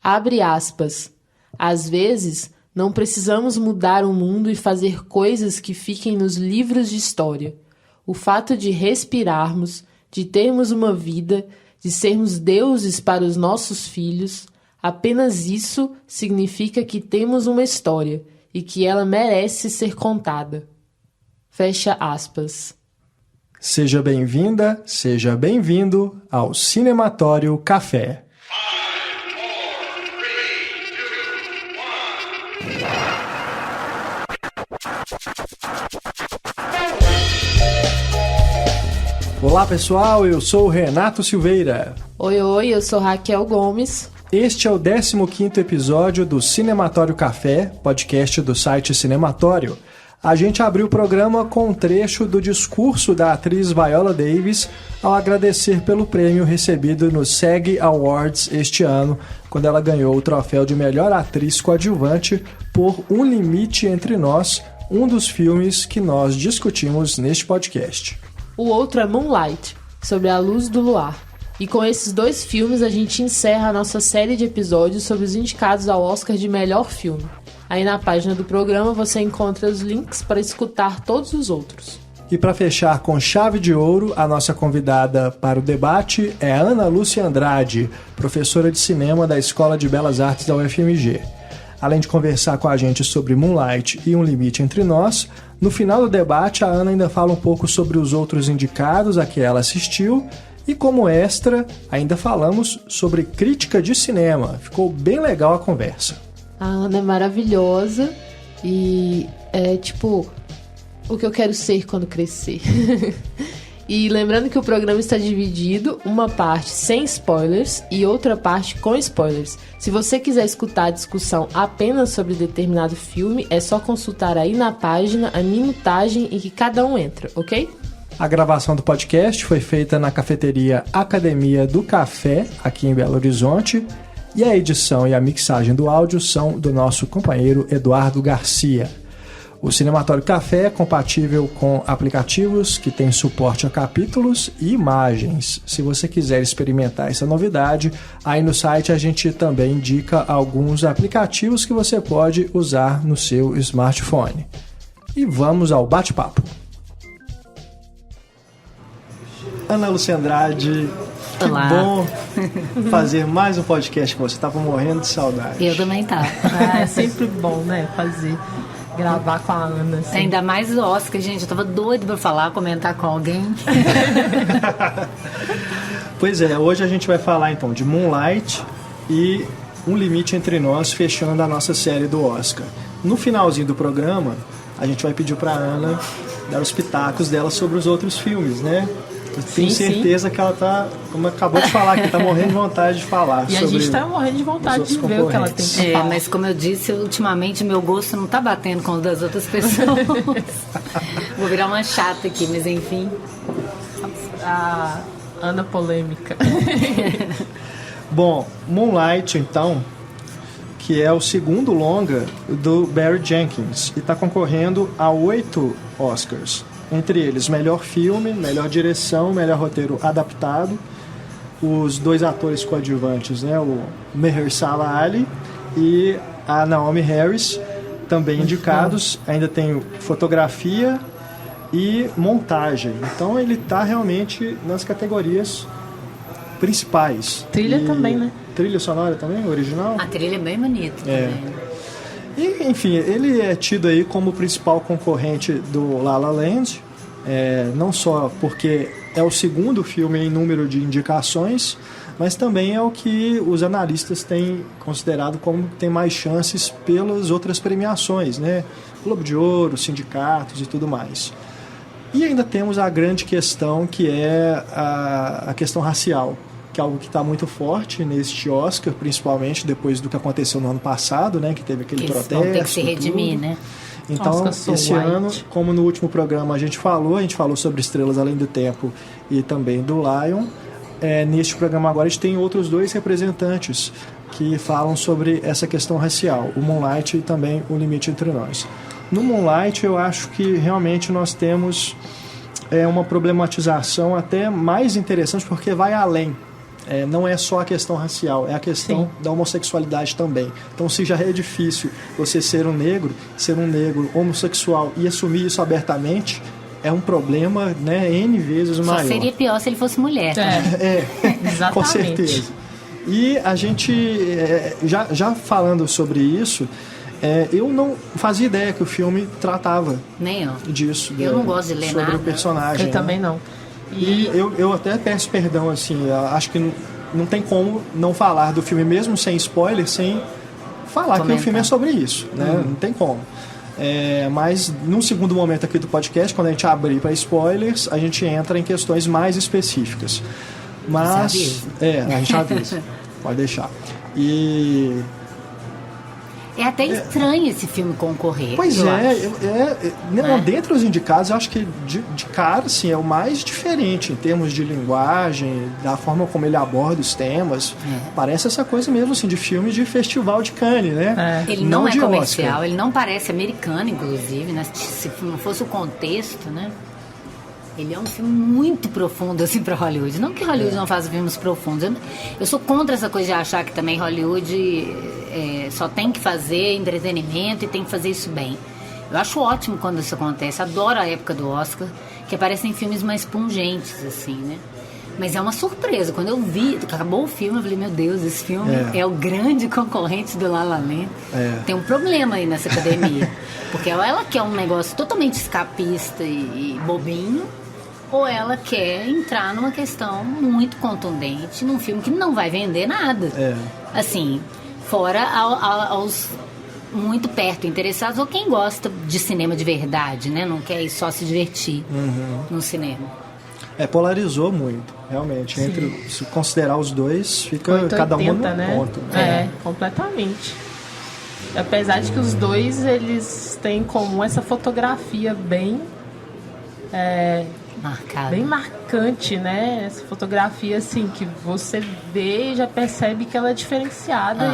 Abre aspas. Às vezes, não precisamos mudar o mundo e fazer coisas que fiquem nos livros de história. O fato de respirarmos, de termos uma vida, de sermos deuses para os nossos filhos, apenas isso significa que temos uma história e que ela merece ser contada. Fecha aspas. Seja bem-vinda, seja bem-vindo ao Cinematório Café. Olá pessoal, eu sou o Renato Silveira. Oi, eu sou Raquel Gomes. Este é o 15º episódio do Cinematório Café, podcast do site Cinematório. A gente abriu o programa com um trecho do discurso da atriz Viola Davis ao agradecer pelo prêmio recebido no SAG Awards este ano, quando ela ganhou o troféu de melhor atriz coadjuvante por Um Limite Entre Nós, um dos filmes que nós discutimos neste podcast. O outro é Moonlight, sobre a luz do luar. E com esses dois filmes a gente encerra a nossa série de episódios sobre os indicados ao Oscar de melhor filme. Aí na página do programa você encontra os links para escutar todos os outros. E para fechar com chave de ouro, a nossa convidada para o debate é a Ana Lúcia Andrade, professora de cinema da Escola de Belas Artes da UFMG. Além de conversar com a gente sobre Moonlight e Um Limite Entre Nós, no final do debate a Ana ainda fala um pouco sobre os outros indicados a que ela assistiu e, como extra, ainda falamos sobre crítica de cinema. Ficou bem legal a conversa. A Ana é maravilhosa e é tipo o que eu quero ser quando crescer. E lembrando que o programa está dividido, uma parte sem spoilers e outra parte com spoilers. Se você quiser escutar a discussão apenas sobre determinado filme, é só consultar aí na página a minutagem em que cada um entra, ok? A gravação do podcast foi feita na cafeteria Academia do Café, aqui em Belo Horizonte, e a edição e a mixagem do áudio são do nosso companheiro Eduardo Garcia. O Cinematório Café é compatível com aplicativos que têm suporte a capítulos e imagens. Se você quiser experimentar essa novidade, aí no site a gente também indica alguns aplicativos que você pode usar no seu smartphone. E vamos ao bate-papo. Ana Lúcia Andrade, que Olá. bom fazer mais um podcast com você. Tava morrendo de saudade. Eu também tava. É sempre bom, né? Gravar com a Ana. Assim. Ainda mais o Oscar, gente. Eu tava doido pra falar, comentar com alguém. Pois é, hoje a gente vai falar então de Moonlight e Um Limite Entre Nós, fechando a nossa série do Oscar. No finalzinho do programa, a gente vai pedir pra Ana dar os pitacos dela sobre os outros filmes, né? Eu tenho certeza que ela tá, como acabou de falar, que tá morrendo de vontade de falar. E a gente tá morrendo de vontade de ver o que ela tem pra falar. Mas como eu disse, ultimamente meu gosto não tá batendo com o das outras pessoas. Vou virar uma chata aqui, mas enfim. A Ana polêmica. Bom, Moonlight, então, que é o segundo longa do Barry Jenkins e tá concorrendo a 8 Oscars. Entre eles, melhor filme, melhor direção, melhor roteiro adaptado. Os dois atores coadjuvantes, né, o Mahershala Ali e a Naomie Harris, também indicados. Ainda tem fotografia e montagem. Então ele está realmente nas categorias principais. Trilha também, né? Trilha sonora também, original? A trilha é bem bonita também. E, enfim, ele é tido aí como o principal concorrente do La La Land, não só porque é o segundo filme em número de indicações, mas também é o que os analistas têm considerado como tem mais chances pelas outras premiações, né? Globo de Ouro, sindicatos e tudo mais. E ainda temos a grande questão, que é a questão racial, que é algo que está muito forte neste Oscar, principalmente depois do que aconteceu no ano passado, né, que teve aquele protesto. Vão ter que se redimir, né? Então, esse ano, como no último programa a gente falou sobre Estrelas Além do Tempo e também do Lion, neste programa agora a gente tem outros dois representantes que falam sobre essa questão racial, o Moonlight e também O Limite Entre Nós. No Moonlight, eu acho que realmente nós temos uma problematização até mais interessante, porque vai além. não é só a questão racial, é a questão da homossexualidade também. Então, se já é difícil você ser um negro homossexual e assumir isso abertamente, é um problema, né, N vezes maior. Só seria pior se ele fosse mulher. Exatamente. Com certeza. E a gente, já falando sobre isso, eu não fazia ideia que o filme tratava Nem eu. disso. Eu não gosto de ler sobre nada. o personagem. Eu também não. E eu até peço perdão, assim, acho que não tem como não falar do filme, mesmo sem spoiler, sem falar que o filme é sobre isso, né? Não tem como. Mas num segundo momento aqui do podcast, quando a gente abrir para spoilers, a gente entra em questões mais específicas. Mas a gente avisa. Pode deixar. E é até estranho esse filme concorrer. Pois dentre os indicados, eu acho que de cara, assim, é o mais diferente em termos de linguagem, da forma como ele aborda os temas. Parece essa coisa mesmo, assim, de filme de festival de Cannes, né? Ele não é comercial, Oscar. Ele não parece americano, inclusive, né? Se não fosse o contexto, né? Ele é um filme muito profundo, assim, para Hollywood. Não que Hollywood não faça filmes profundos. Eu sou contra essa coisa de achar que também Hollywood só tem que fazer entretenimento e tem que fazer isso bem. Eu acho ótimo quando isso acontece. Adoro a época do Oscar, que aparecem filmes mais pungentes, assim, né? Mas é uma surpresa. Quando eu vi, acabou o filme, eu falei, meu Deus, esse filme é o grande concorrente do La La Land. Tem um problema aí nessa academia. Porque ela quer um negócio totalmente escapista e bobinho, ou ela quer entrar numa questão muito contundente, num filme que não vai vender nada. Assim, fora aos muito perto interessados, ou quem gosta de cinema de verdade, né? Não quer ir só se divertir no cinema. Polarizou muito, realmente. Se considerar os dois, fica 880, cada um num ponto. Completamente. Apesar de que os dois, eles têm em comum essa fotografia bem marcante, né? Essa fotografia, assim, que você vê e já percebe que ela é diferenciada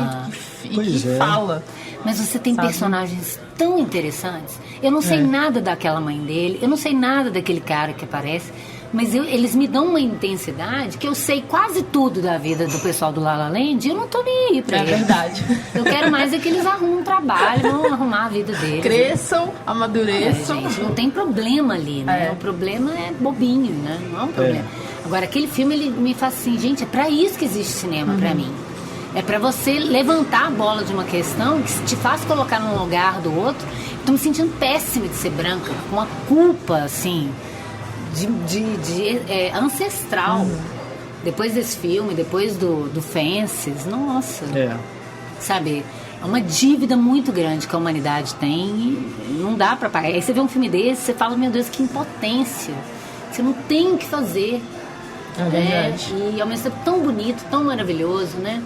e que fala. Mas você tem personagens tão interessantes. Eu não sei nada daquela mãe dele, eu não sei nada daquele cara que aparece, mas eles me dão uma intensidade que eu sei quase tudo da vida do pessoal do La La Land e eu não tô nem aí pra eles. É verdade. Eu quero mais que eles arrumem um trabalho, vão arrumar a vida deles. Cresçam, amadureçam. Gente, não tem problema ali, né? O problema é bobinho, né? Não é um problema. Agora, aquele filme, ele me faz assim, gente, é pra isso que existe cinema pra mim. É pra você levantar a bola de uma questão que te faz colocar num lugar do outro. Tô me sentindo péssima de ser branca, com uma culpa, assim, ancestral. Depois desse filme, depois do Fences, nossa. Sabe, é uma dívida muito grande que a humanidade tem e não dá pra pagar. Aí você vê um filme desse, você fala, meu Deus, que impotência. Você não tem o que fazer. É verdade. E ao mesmo tempo tão bonito, tão maravilhoso, né?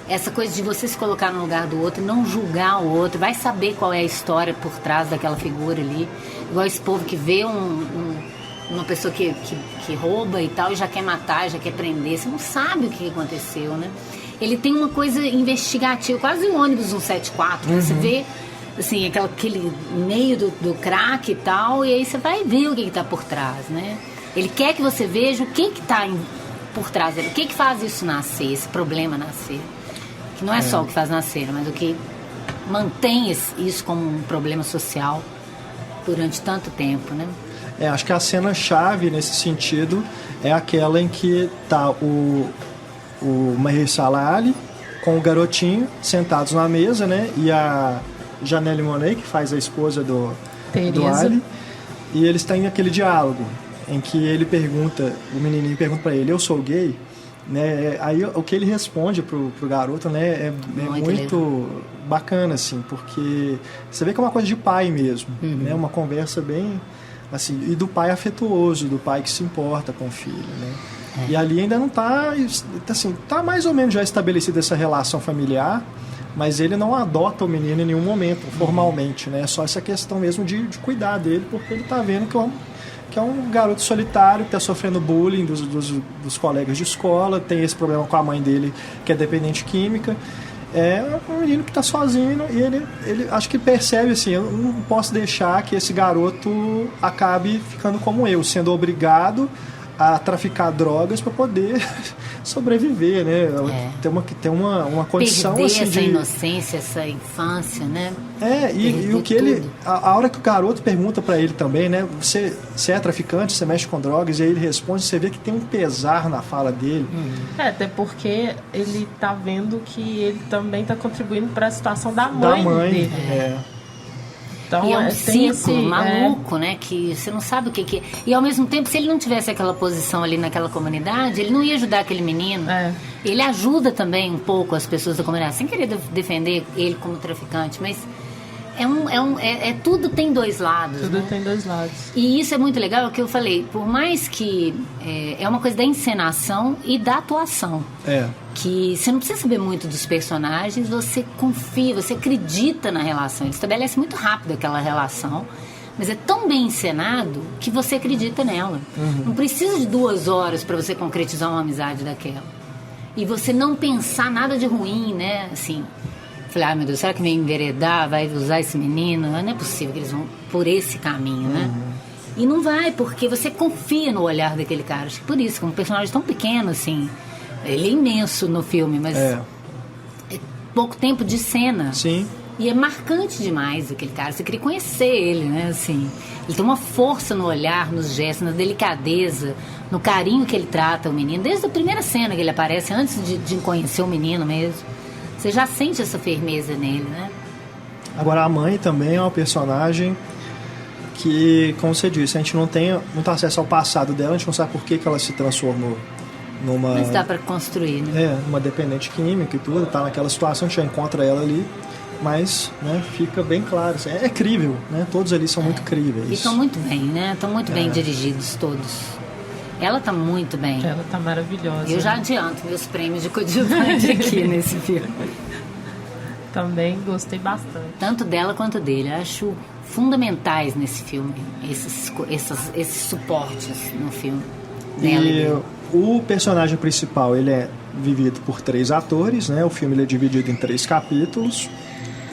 Essa coisa de você se colocar no lugar do outro, não julgar o outro, vai saber qual é a história por trás daquela figura ali. Igual esse povo que vê uma pessoa que rouba e tal, e já quer matar, já quer prender. Você não sabe o que aconteceu, né? Ele tem uma coisa investigativa, quase um ônibus 174. Você vê, assim, aquele meio do crack e tal, e aí você vai ver o que está por trás, né? Ele quer que você veja o que está por trás dele, o que faz isso nascer, esse problema nascer. Que não é só o que faz nascer, mas o que mantém isso como um problema social durante tanto tempo, né? Acho que a cena-chave nesse sentido é aquela em que tá o Mahershala Ali com o garotinho sentados na mesa, né? E a Janelle Monáe, que faz a esposa do Ali, e eles têm aquele diálogo em que o menininho pergunta para ele, eu sou gay? Né? Aí o que ele responde pro garoto, né, é muito bacana, assim, porque você vê que é uma coisa de pai mesmo, né? Uma conversa bem assim, e do pai afetuoso, do pai que se importa com o filho, né? E ali ainda não tá, assim, tá mais ou menos já estabelecida essa relação familiar, mas ele não adota o menino em nenhum momento, formalmente, né? É só essa questão mesmo de cuidar dele, porque ele tá vendo que é um garoto solitário que está sofrendo bullying dos colegas de escola, tem esse problema com a mãe dele, que é dependente química. É um menino que está sozinho e ele acho que percebe assim, eu não posso deixar que esse garoto acabe ficando como eu, sendo obrigado a traficar drogas para poder sobreviver, né? Ter uma condição perder assim essa inocência, essa infância, né? E o que ele... A hora que o garoto pergunta para ele também, né? Você é traficante, você mexe com drogas, e aí ele responde, você vê que tem um pesar na fala dele. Até porque ele tá vendo que ele também tá contribuindo para a situação da mãe dele. Então, e é um ciclo esse, maluco, né? Que você não sabe o que é. E ao mesmo tempo, se ele não tivesse aquela posição ali naquela comunidade, ele não ia ajudar aquele menino. Ele ajuda também um pouco as pessoas da comunidade, sem querer defender ele como traficante, mas tudo tem dois lados. Tudo tem dois lados. E isso é muito legal, é o que eu falei, por mais que é uma coisa da encenação e da atuação. Que você não precisa saber muito dos personagens, você confia, você acredita na relação. Ele estabelece muito rápido aquela relação, mas é tão bem encenado que você acredita nela. Não precisa de 2 horas para você concretizar uma amizade daquela. E você não pensar nada de ruim, né? Assim, falei, meu Deus, será que me enveredar, vai usar esse menino? Não é possível que eles vão por esse caminho, né? E não vai, porque você confia no olhar daquele cara. Acho que por isso, um personagem tão pequeno, assim... Ele é imenso no filme, mas é pouco tempo de cena. Sim. E é marcante demais aquele cara. Você queria conhecer ele, né? Assim, ele tem uma força no olhar, nos gestos, na delicadeza, no carinho que ele trata o menino. Desde a primeira cena que ele aparece, antes de conhecer o menino mesmo. Você já sente essa firmeza nele, né? Agora, a mãe também é uma personagem que, como você disse, a gente não tem muito acesso ao passado dela, a gente não sabe por que ela se transformou mas dá para construir, né? Numa dependente química e tudo, tá naquela situação, a gente já encontra ela ali, mas, né, fica bem claro, assim, é crível, né? Todos ali são muito críveis. E estão muito bem, né? Estão muito bem dirigidos todos. Ela tá muito bem. Ela tá maravilhosa. Eu já adianto meus prêmios de coadjuvante aqui nesse filme. Também gostei bastante. Tanto dela quanto dele. Eu acho fundamentais nesse filme esses suportes no filme. E o personagem principal, ele é vivido por 3 atores, né? O filme ele é dividido em 3 capítulos.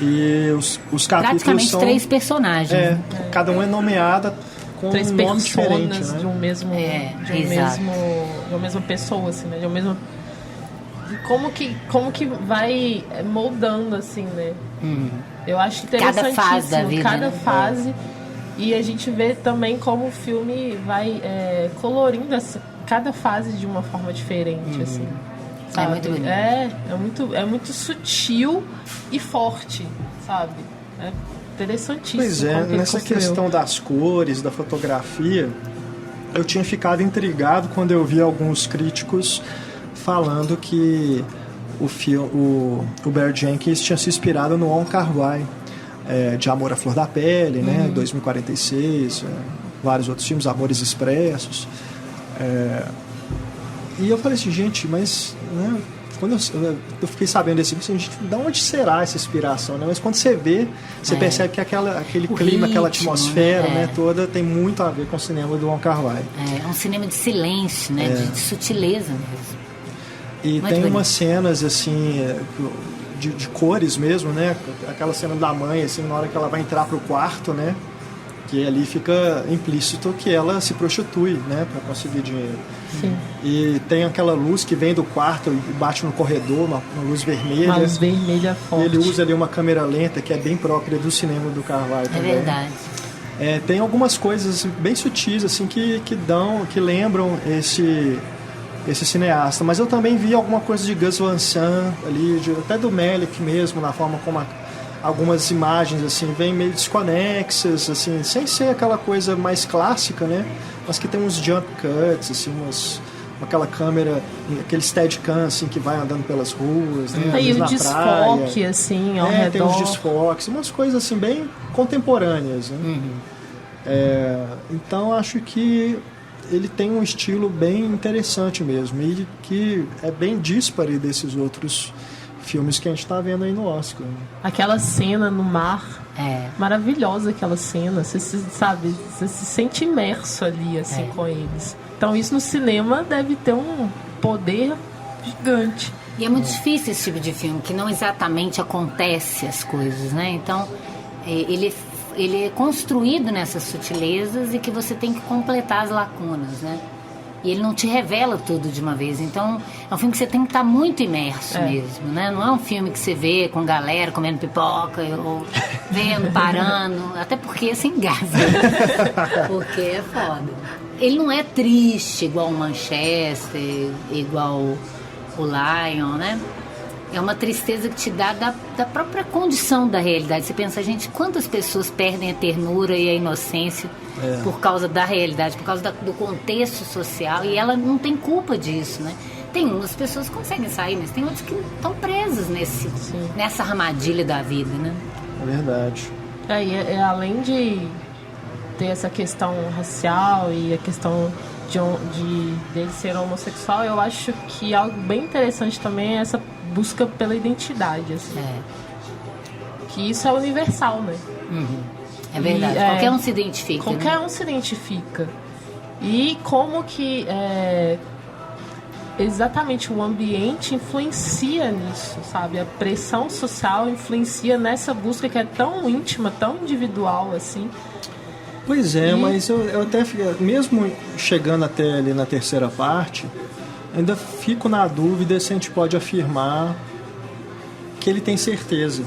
E os capítulos praticamente são... 3 personagens. Cada um é nomeado com 3 um nome diferente, personas, né? de uma mesma pessoa, assim, né? De um mesmo... Como que vai moldando, assim, né? Eu acho interessantíssimo. Cada fase da vida, cada né? fase. E a gente vê também como o filme vai colorindo cada fase de uma forma diferente, assim. Sabe? É muito bonito. É muito sutil e forte, sabe? É interessantíssimo. Pois é, nessa questão das cores, da fotografia, eu tinha ficado intrigado quando eu vi alguns críticos falando que o Barry Jenkins tinha se inspirado no Wong Kar-wai, de Amor à Flor da Pele, né, 2046, vários outros filmes, Amores Expressos. E eu falei assim, gente, mas, né, quando eu fiquei sabendo desse filme, gente, de onde será essa inspiração, né? Mas quando você vê, você percebe que aquele clima, ritmo, aquela atmosfera, né, toda tem muito a ver com o cinema do Wong Kar-wai. É um cinema de silêncio, né, de sutileza mesmo. E muito tem bonito. umas cenas assim de cores mesmo, né? Aquela cena da mãe, assim, na hora que ela vai entrar pro quarto, né? Que ali fica implícito que ela se prostitui, né? Para conseguir dinheiro. Sim. E tem aquela luz que vem do quarto e bate no corredor, uma luz vermelha. Uma luz vermelha forte. E ele usa ali uma câmera lenta que é bem própria do cinema do Kar-wai também. É verdade. Tem algumas coisas bem sutis assim que lembram esse cineasta, mas eu também vi alguma coisa de Gus Van Sant ali, até do Malick mesmo, na forma como algumas imagens assim vêm meio desconexas, assim, sem ser aquela coisa mais clássica, né? Mas que tem uns jump cuts, assim, aquela câmera, aquele steadicam assim que vai andando pelas ruas, né? E o na desfoque praia. assim ao redor. Tem uns desfoques, umas coisas assim bem contemporâneas, né? Então acho que ele tem um estilo bem interessante mesmo e que é bem díspare desses outros filmes que a gente está vendo aí no Oscar. Aquela cena no mar, maravilhosa aquela cena, você se sente imerso ali assim com eles. Então isso no cinema deve ter um poder gigante. E é muito difícil esse tipo de filme, que não exatamente acontece as coisas, né? Então ele é construído nessas sutilezas e que você tem que completar as lacunas, né? E ele não te revela tudo de uma vez. Então, é um filme que você tem que estar muito imerso mesmo, né? Não é um filme que você vê com galera comendo pipoca ou vendo, parando. Até porque se engasga. Porque é foda. Ele não é triste igual o Manchester, igual o Lion, né? É uma tristeza que te dá da própria condição da realidade. Você pensa, gente, quantas pessoas perdem a ternura e a inocência por causa da realidade, por causa do contexto social, e ela não tem culpa disso, né? Tem umas pessoas que conseguem sair, mas tem outras que estão presas nessa armadilha da vida, né? É verdade. Além de ter essa questão racial e a questão dele ser homossexual, eu acho que algo bem interessante também é essa busca pela identidade, assim. Que isso é universal, né? É verdade. Qualquer um se identifica. Qualquer um se identifica. E como que exatamente o ambiente influencia nisso, sabe? A pressão social influencia nessa busca que é tão íntima, tão individual, assim. Pois é, mas eu até mesmo chegando até ali na terceira parte, ainda fico na dúvida se a gente pode afirmar que ele tem certeza.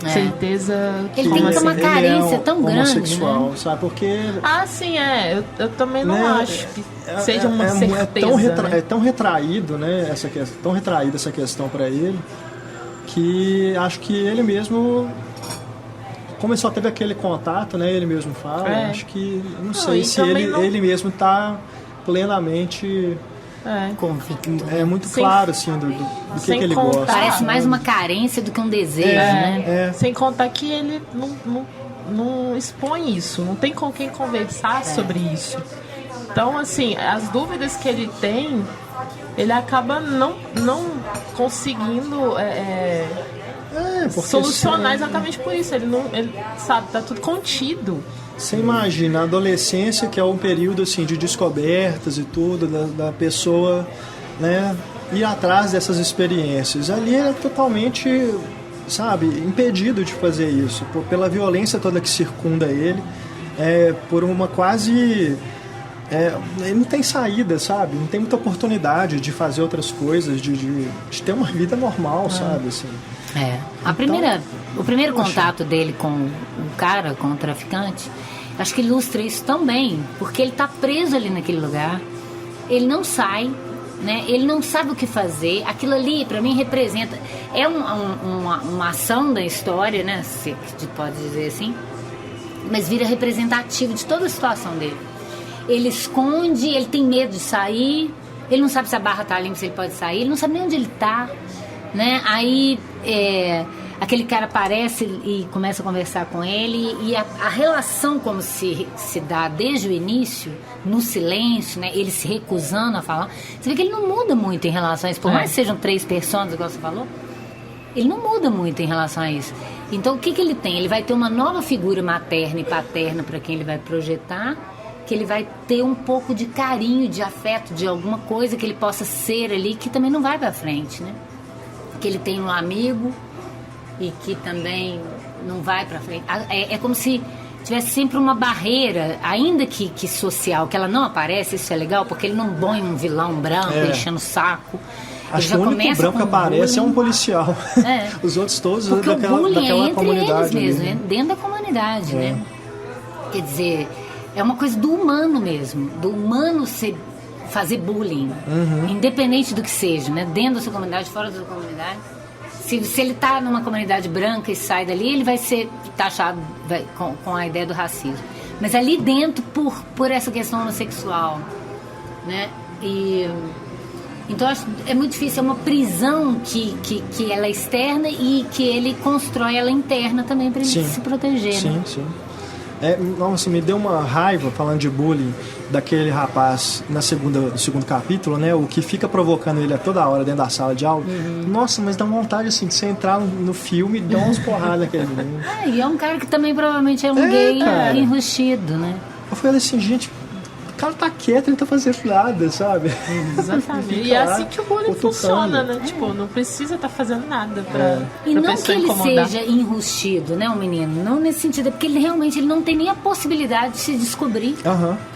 Certeza que ele tem que ter uma carência tão grande, homossexual, né? Sabe? Porque sim, eu também não acho que seja uma certeza. É tão retraído, né? Tão retraída essa questão para ele, que acho que ele mesmo, como ele só teve aquele contato, né? Ele mesmo fala. Acho que não sei se ele mesmo está plenamente convicto. É muito claro, assim, do que ele gosta. Parece mais uma carência do que um desejo, né? Sem contar que ele não expõe isso, não tem com quem conversar sobre isso. Então, assim, as dúvidas que ele tem, ele acaba não conseguindo solucionar exatamente por isso. Ele sabe, tá tudo contido. Você imagina a adolescência, que é um período assim de descobertas e tudo, da pessoa, né, ir atrás dessas experiências. Ali é totalmente, sabe, impedido de fazer isso, pela violência toda que circunda ele, por uma quase... ele não tem saída, sabe? Não tem muita oportunidade de fazer outras coisas, de ter uma vida normal, sabe? Assim. O primeiro contato dele com o cara, com o traficante, acho que ilustra isso tão bem, porque ele está preso ali naquele lugar, ele não sai, né? Ele não sabe o que fazer. Aquilo ali, para mim, representa... uma ação da história, né? Se pode dizer assim, mas vira representativo de toda a situação dele. Ele esconde, ele tem medo de sair, ele não sabe se a barra tá limpa, se ele pode sair, ele não sabe nem onde ele tá, né? Aí aquele cara aparece e começa a conversar com ele, e a relação como se dá desde o início, no silêncio, né? Ele se recusando a falar. Você vê que ele não muda muito em relação a isso, por mais que sejam 3 personas, igual você falou, ele não muda muito em relação a isso. Então o que ele tem? Ele vai ter uma nova figura materna e paterna para quem ele vai projetar, que ele vai ter um pouco de carinho, de afeto, de alguma coisa que ele possa ser ali, que também não vai para frente, né? Que ele tem um amigo e que também não vai para frente. É como se tivesse sempre uma barreira, ainda que social, que ela não aparece. Isso é legal, porque ele não põe um vilão branco enchendo o saco. Acho que o único branco que aparece é um policial. Os outros todos porque daquela o bullying é entre comunidade eles mesmo, né? Dentro da comunidade, né? Quer dizer, é uma coisa do humano mesmo, do humano fazer bullying, independente do que seja, né? Dentro da sua comunidade, fora da sua comunidade. Se ele está numa comunidade branca e sai dali, ele vai ser taxado com a ideia do racismo. Mas ali dentro, por essa questão homossexual, né? Então acho é muito difícil, é uma prisão que ela é externa e que ele constrói ela interna também para ele se proteger. Sim, né? sim. Nossa, me deu uma raiva, falando de bullying, daquele rapaz no segundo capítulo, né? O que fica provocando ele a toda hora dentro da sala de aula. Nossa, mas dá vontade assim de você entrar no filme e dar umas porradas naquele menino. E é um cara que também provavelmente é um gay enrustido, né? Eu falei assim, gente, cara tá quieto, ele tá fazendo nada, sabe? Exatamente. E é assim que o bullying funciona, né? Tipo, não precisa estar fazendo nada pra E não que ele incomodar. seja enrustido, né, o menino? Não nesse sentido, é porque ele realmente não tem nem a possibilidade de se descobrir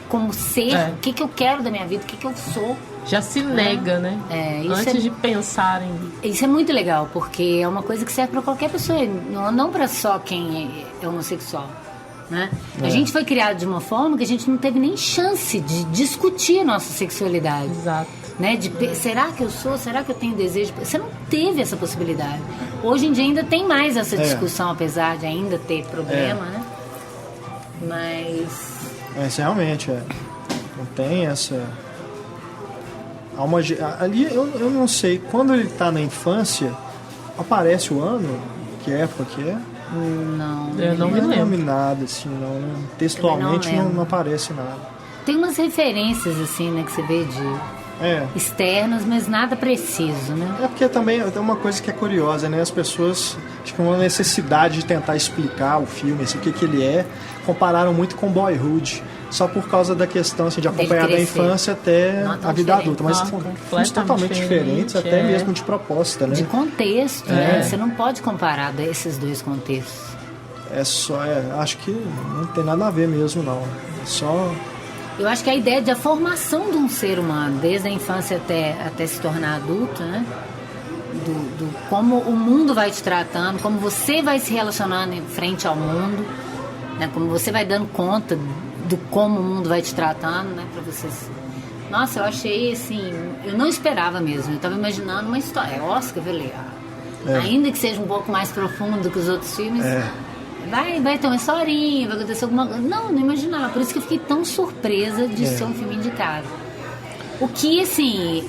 como ser, o que eu quero da minha vida, o que eu sou. Já se nega, né? Isso Antes de pensar em... Isso é muito legal, porque é uma coisa que serve para qualquer pessoa, não para só quem é homossexual. Né? A gente foi criado de uma forma que a gente não teve nem chance de discutir a nossa sexualidade. Exato. Né? Será que eu sou? Será que eu tenho desejo? Você não teve essa possibilidade. Hoje em dia ainda tem mais essa discussão, apesar de ainda ter problema, né? Mas realmente, não tem essa... Ali, eu não sei, quando ele tá na infância, aparece o ano, que época que é? Não, eu não me lembro nada, assim, não, né? Textualmente não aparece nada. Tem umas referências, assim, né, que você vê de externas, mas nada preciso, né? É porque também tem uma coisa que é curiosa, né? As pessoas, acho que uma necessidade de tentar explicar o filme, assim, o que ele é, compararam muito com Boyhood, só por causa da questão, assim, de acompanhar da infância até a vida adulta, mas são filmes totalmente diferentes, até mesmo de proposta, né? De contexto, né? Você não pode comparar esses dois contextos. Acho que não tem nada a ver mesmo, não. É só... Eu acho que a ideia da formação de um ser humano, desde a infância até se tornar adulto, né? Do como o mundo vai te tratando, como você vai se relacionando em frente ao mundo, né? Como você vai dando conta do como o mundo vai te tratando, né? Pra vocês... Nossa, eu achei assim... Eu não esperava mesmo. Eu tava imaginando uma história. É Oscar, viu, ainda que seja um pouco mais profundo que os outros filmes... Vai ter uma historinha, vai acontecer alguma coisa. Não imaginava. Por isso que eu fiquei tão surpresa de ser um filme indicado. O que, assim,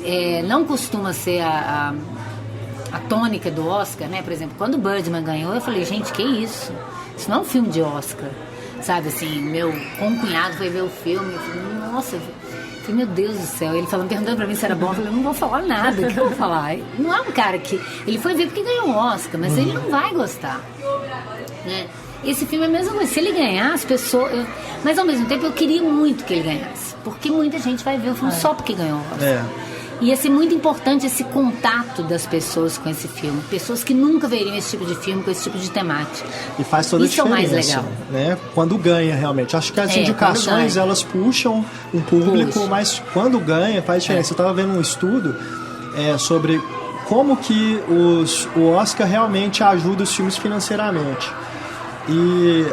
não costuma ser a tônica do Oscar, né? Por exemplo, quando o Birdman ganhou, eu falei, gente, que isso? Isso não é um filme de Oscar. Sabe, assim, meu concunhado foi ver o filme. Eu falei, nossa... Meu Deus do céu, ele perguntando pra mim se era bom, eu falei, não vou falar nada, o que eu vou falar? Não é um cara que... Ele foi ver porque ganhou um Oscar, mas ele não vai gostar, né? Esse filme é a mesma coisa, se ele ganhar, as pessoas... Mas ao mesmo tempo eu queria muito que ele ganhasse, porque muita gente vai ver o filme só porque ganhou o Oscar. Ia ser muito importante esse contato das pessoas com esse filme. Pessoas que nunca veriam esse tipo de filme, com esse tipo de temática. E faz toda a diferença. Isso é o mais legal. Né? Quando ganha, realmente. Acho que as indicações, elas puxam um público, mas quando ganha, faz diferença. Eu estava vendo um estudo sobre como que o Oscar realmente ajuda os filmes financeiramente. E...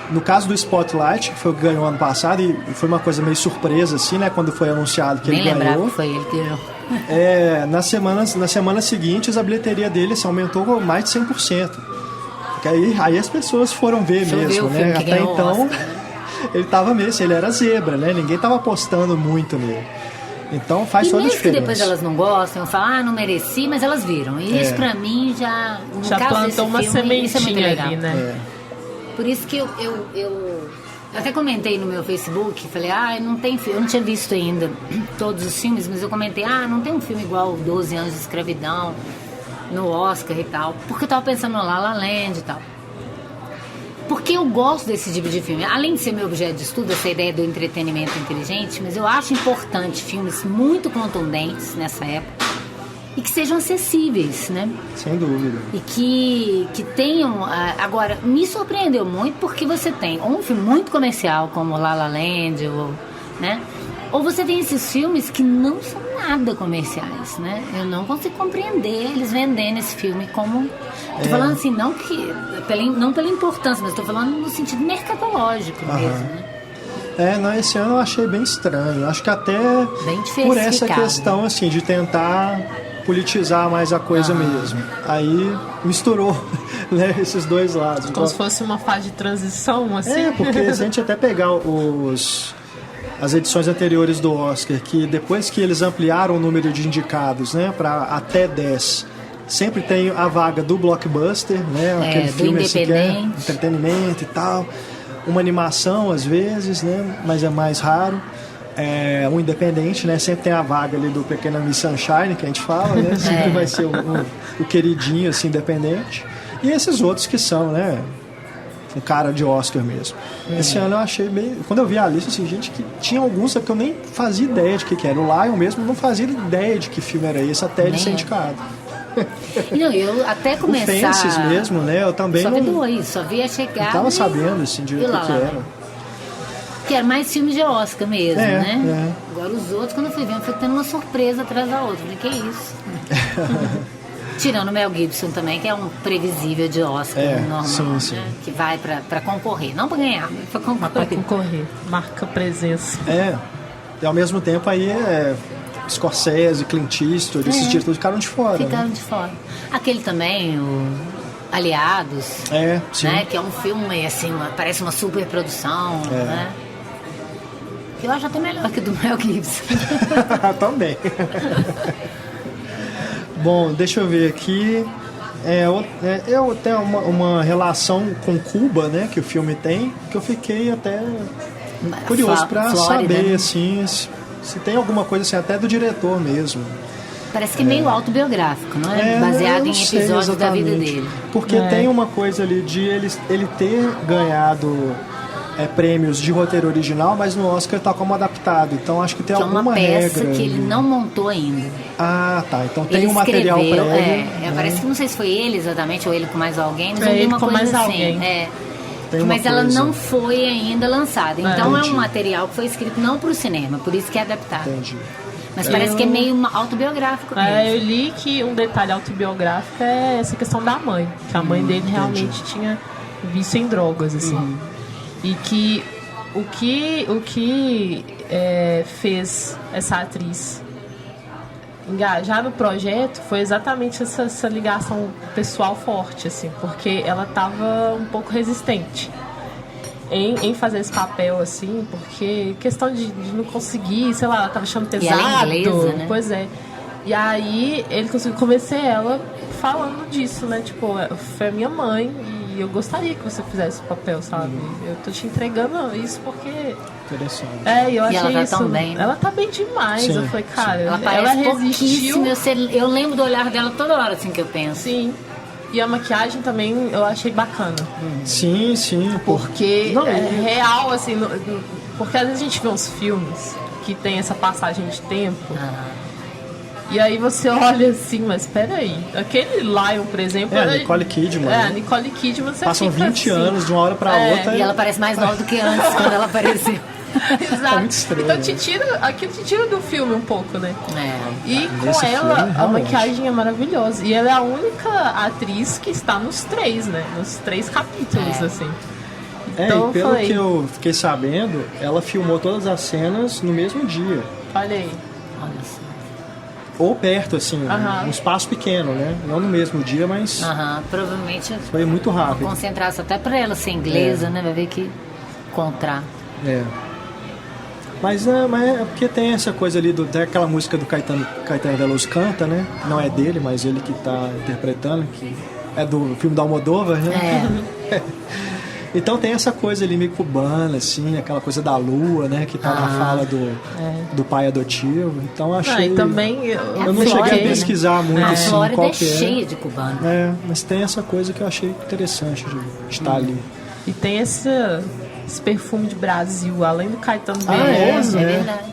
No caso do Spotlight, que foi o que ganhou ano passado, e foi uma coisa meio surpresa, assim, né? Quando foi anunciado que ele ganhou. Nem lembrava que foi ele que ganhou. Nas semanas seguintes, a bilheteria dele aumentou mais de 100%. Porque aí as pessoas foram ver mesmo, né? Até então, Oscar, né? Ele tava mesmo, ele era zebra, né? Ninguém tava apostando muito nele. Então faz toda a diferença. E que depois elas não gostam, falam, não mereci, não mas elas viram. E isso pra mim já... No já caso plantou uma filme, sementinha isso é muito legal. Ali, né? Por isso que eu até comentei no meu Facebook, falei, não tem filme, eu não tinha visto ainda todos os filmes, mas eu comentei, não tem um filme igual 12 anos de escravidão no Oscar e tal, porque eu tava pensando no La La Land e tal. Porque eu gosto desse tipo de filme, além de ser meu objeto de estudo, essa ideia do entretenimento inteligente, mas eu acho importante filmes muito contundentes nessa época, e que sejam acessíveis, né? Sem dúvida. E que tenham... Agora, me surpreendeu muito porque você tem um filme muito comercial, como La La Land, né? Ou você tem esses filmes que não são nada comerciais, né? Eu não consigo compreender eles vendendo esse filme como... Tô falando assim, não pela importância, mas tô falando no sentido mercadológico mesmo, né? Esse ano eu achei bem estranho. Acho que até por essa questão, assim, de tentar... politizar mais a coisa mesmo. Aí misturou, né, esses dois lados. Como se fosse uma fase de transição, assim. Porque se a gente até pegar as edições anteriores do Oscar, que depois que eles ampliaram o número de indicados, né, para até 10, sempre tem a vaga do blockbuster, né, aquele filme assim, que é entretenimento e tal, uma animação às vezes, né, mas é mais raro. Um independente, né? Sempre tem a vaga ali do Pequena Miss Sunshine, que a gente fala, né? Sempre vai ser o queridinho, assim, independente. E esses outros que são, né? um cara de Oscar mesmo. Esse ano eu achei meio... Quando eu vi a lista, assim, gente, que tinha alguns que eu nem fazia ideia de que era. O Lion mesmo não fazia ideia de que filme era esse, até ele ser indicado. Não, eu até começar... O Fences mesmo, né? Eu também só não... vi dois, só vi a chegada. Não tava sabendo, assim, de o que era. Que era mais filmes de Oscar mesmo, né? É. Agora os outros, quando eu fui vendo, foi tendo uma surpresa atrás da outra. Falei, que isso? Tirando o Mel Gibson também, que é um previsível de Oscar normal, sim. né? Que vai pra concorrer. Não pra ganhar, mas pra concorrer. Pra concorrer. Marca presença. E ao mesmo tempo aí Scorsese, Clint Eastwood, esses títulos ficaram de fora. Ficaram de fora. Aquele também, o Aliados, sim. né? Que é um filme, assim, parece uma super produção, né? Que eu acho até melhor que o do Mel Gibson. Também. Bom, deixa eu ver aqui. Eu tenho uma relação com Cuba, né? Que o filme tem, que eu fiquei até curioso para saber, né? Assim, se tem alguma coisa assim, até do diretor mesmo. Parece que é meio autobiográfico, não é? Baseado em episódios da vida dele. Porque tem uma coisa ali de ele ter ganhado prêmios de roteiro original, mas no Oscar tá como adaptado. Então acho que tem alguma regra. É uma peça que ele não montou ainda. Ah, tá. Então tem ele um material prévio. Parece que não sei se foi ele exatamente, ou ele com mais alguém, mas ele uma com coisa mais assim. alguém. Mas ela não foi ainda lançada. Então é um material que foi escrito não para o cinema, por isso que é adaptado. Entendi. Mas parece que é meio autobiográfico mesmo. Eu li que um detalhe autobiográfico é essa questão da mãe. Que a mãe dele realmente tinha vício em drogas, assim. E que o que fez essa atriz engajar no projeto foi exatamente essa ligação pessoal forte, assim. Porque ela estava um pouco resistente em fazer esse papel, assim, porque questão de não conseguir, sei lá, ela tava achando pesado. E ela é inglesa, né? Pois é. E aí ele conseguiu convencer ela falando disso, né? Tipo, foi a minha mãe e eu gostaria que você fizesse o papel, sabe? Eu tô te entregando isso porque... Interessante. E eu achei ela tá isso... tão bem, né? Ela tá bem demais. Sim, eu falei, cara, Ela parece resistiu. pouquíssimo. Eu lembro do olhar dela toda hora, assim, que eu penso. Sim. E a maquiagem também eu achei bacana. Sim. Porque é real, assim... porque às vezes a gente vê uns filmes que tem essa passagem de tempo... E aí você olha assim, mas peraí, aquele Lion, por exemplo... a Nicole Kidman. A Nicole Kidman, você passam fica 20 assim, anos de uma hora pra outra. E ela parece mais nova do que antes, quando ela apareceu. Exato. É muito estranho. Então aquilo te tira do filme um pouco, né? E com nesse ela, filme, a maquiagem é maravilhosa. E ela é a única atriz que está nos 3, né? Nos 3 capítulos, assim. Então, e pelo que eu fiquei sabendo, ela filmou todas as cenas no mesmo dia. Olha aí. Olha só. Ou perto, assim, um espaço pequeno, né? Não no mesmo dia, mas provavelmente foi muito rápido. Uma concentração até pra ela ser inglesa, né? Vai ver que contra. Mas é porque tem essa coisa ali, tem aquela música do Caetano Veloso canta, né? Não é dele, mas ele que tá interpretando, que é do filme da Almodóvar, né? Então tem essa coisa ali meio cubana, assim, aquela coisa da lua, né? Que tá na fala do pai adotivo. Então achei... E também eu não cheguei a pesquisar muito, assim, qual qual é que é. cheia de cubano. Mas tem essa coisa que eu achei interessante de estar ali. E tem esse perfume de Brasil, além do Caetano Veloso,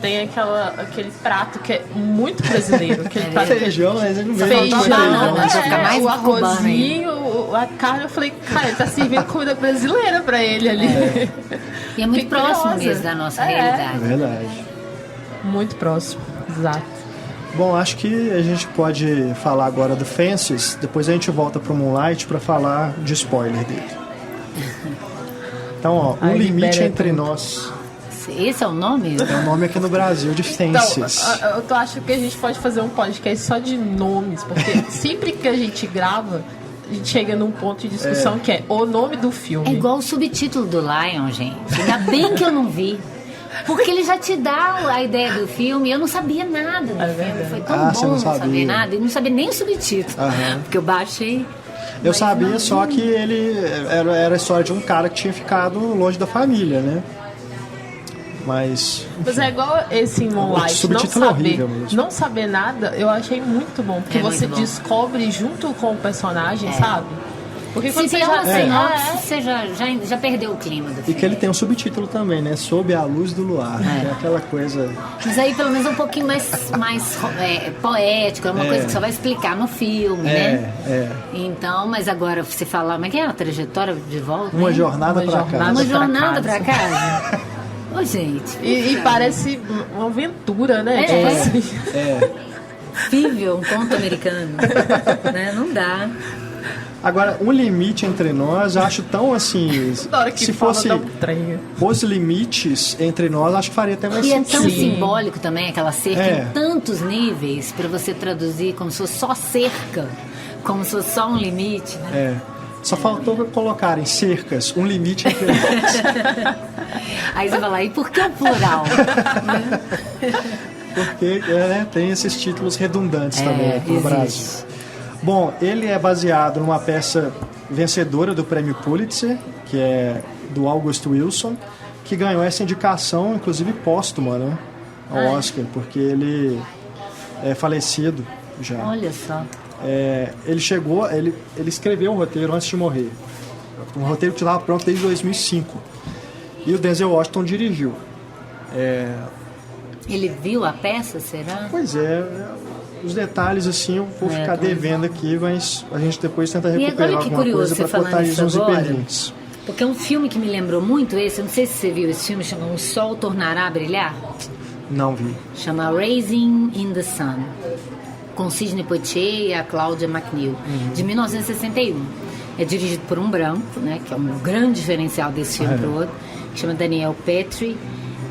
tem aquele prato que é muito brasileiro. Aquele prato feijão, mas ele não veio o arrozinho, a carne. Eu falei, cara, ele tá servindo comida brasileira pra ele ali. E é muito próximo mesmo da nossa realidade. É verdade. Muito próximo, exato. Bom, acho que a gente pode falar agora do Fences, depois a gente volta pro Moonlight pra falar de spoiler dele. Então, Um Limite Entre Nós. Esse é o nome? É o nome aqui no Brasil de Fences. Então, eu acho que a gente pode fazer um podcast só de nomes, porque sempre que a gente grava, a gente chega num ponto de discussão que é o nome do filme. É igual o subtítulo do Lion, gente. Ainda bem que eu não vi. Porque ele já te dá a ideia do filme. Eu não sabia nada do filme. Foi tão bom não saber nada. E não sabia nem o subtítulo. Porque eu baixei... Eu sabia só que ele era a história de um cara que tinha ficado longe da família, né? Mas é igual esse Moonlight, não saber nada, eu achei muito bom, porque você descobre junto com o personagem, sabe? Porque quando Se você tem uma já... sinopse, você já perdeu o clima do filme. E que ele tem um subtítulo também, né? Sob a luz do luar. Que é aquela coisa... Mas aí pelo menos é um pouquinho mais poético, é uma coisa que só vai explicar no filme, né? Então, mas agora você falar, como é que é a trajetória de volta? Uma né? jornada pra casa. Uma jornada pra casa. Ô, gente. E parece uma aventura, né? Tipo assim. Possível, um conto americano. Né? Não dá. Agora, um limite entre nós, acho tão assim... Na hora que se fala, fosse dá um trem. os limites entre nós, acho que faria até mais E é sentido. tão simbólico também aquela cerca É. em tantos níveis para você traduzir como se fosse só cerca, como se fosse só um limite, né? Só faltou colocarem cercas, um limite entre nós. Aí você vai lá, e por que o plural? Né? Porque tem esses títulos redundantes também aqui no existe. Brasil. Bom, ele é baseado numa peça vencedora do Prêmio Pulitzer, que é do August Wilson, que ganhou essa indicação, inclusive póstuma, né, ao Oscar, porque ele é falecido já. Olha só. Ele escreveu o roteiro antes de morrer. Um roteiro que estava pronto desde 2005. E o Denzel Washington dirigiu. Ele viu a peça, será? Pois os detalhes assim eu vou ficar devendo aqui, mas a gente depois tenta E recuperar agora que alguma curioso coisa você para botar falando isso nos isso agora. hiperlinks. Porque é um filme que me lembrou muito esse, eu não sei se você viu esse filme, chama O Sol Tornará a Brilhar. Não vi. Chama Raising in the Sun, com Sidney Poitier e a Claudia McNeil, de 1961. É dirigido por um branco, né, que é um grande diferencial desse filme pro outro, que chama Daniel Petrie.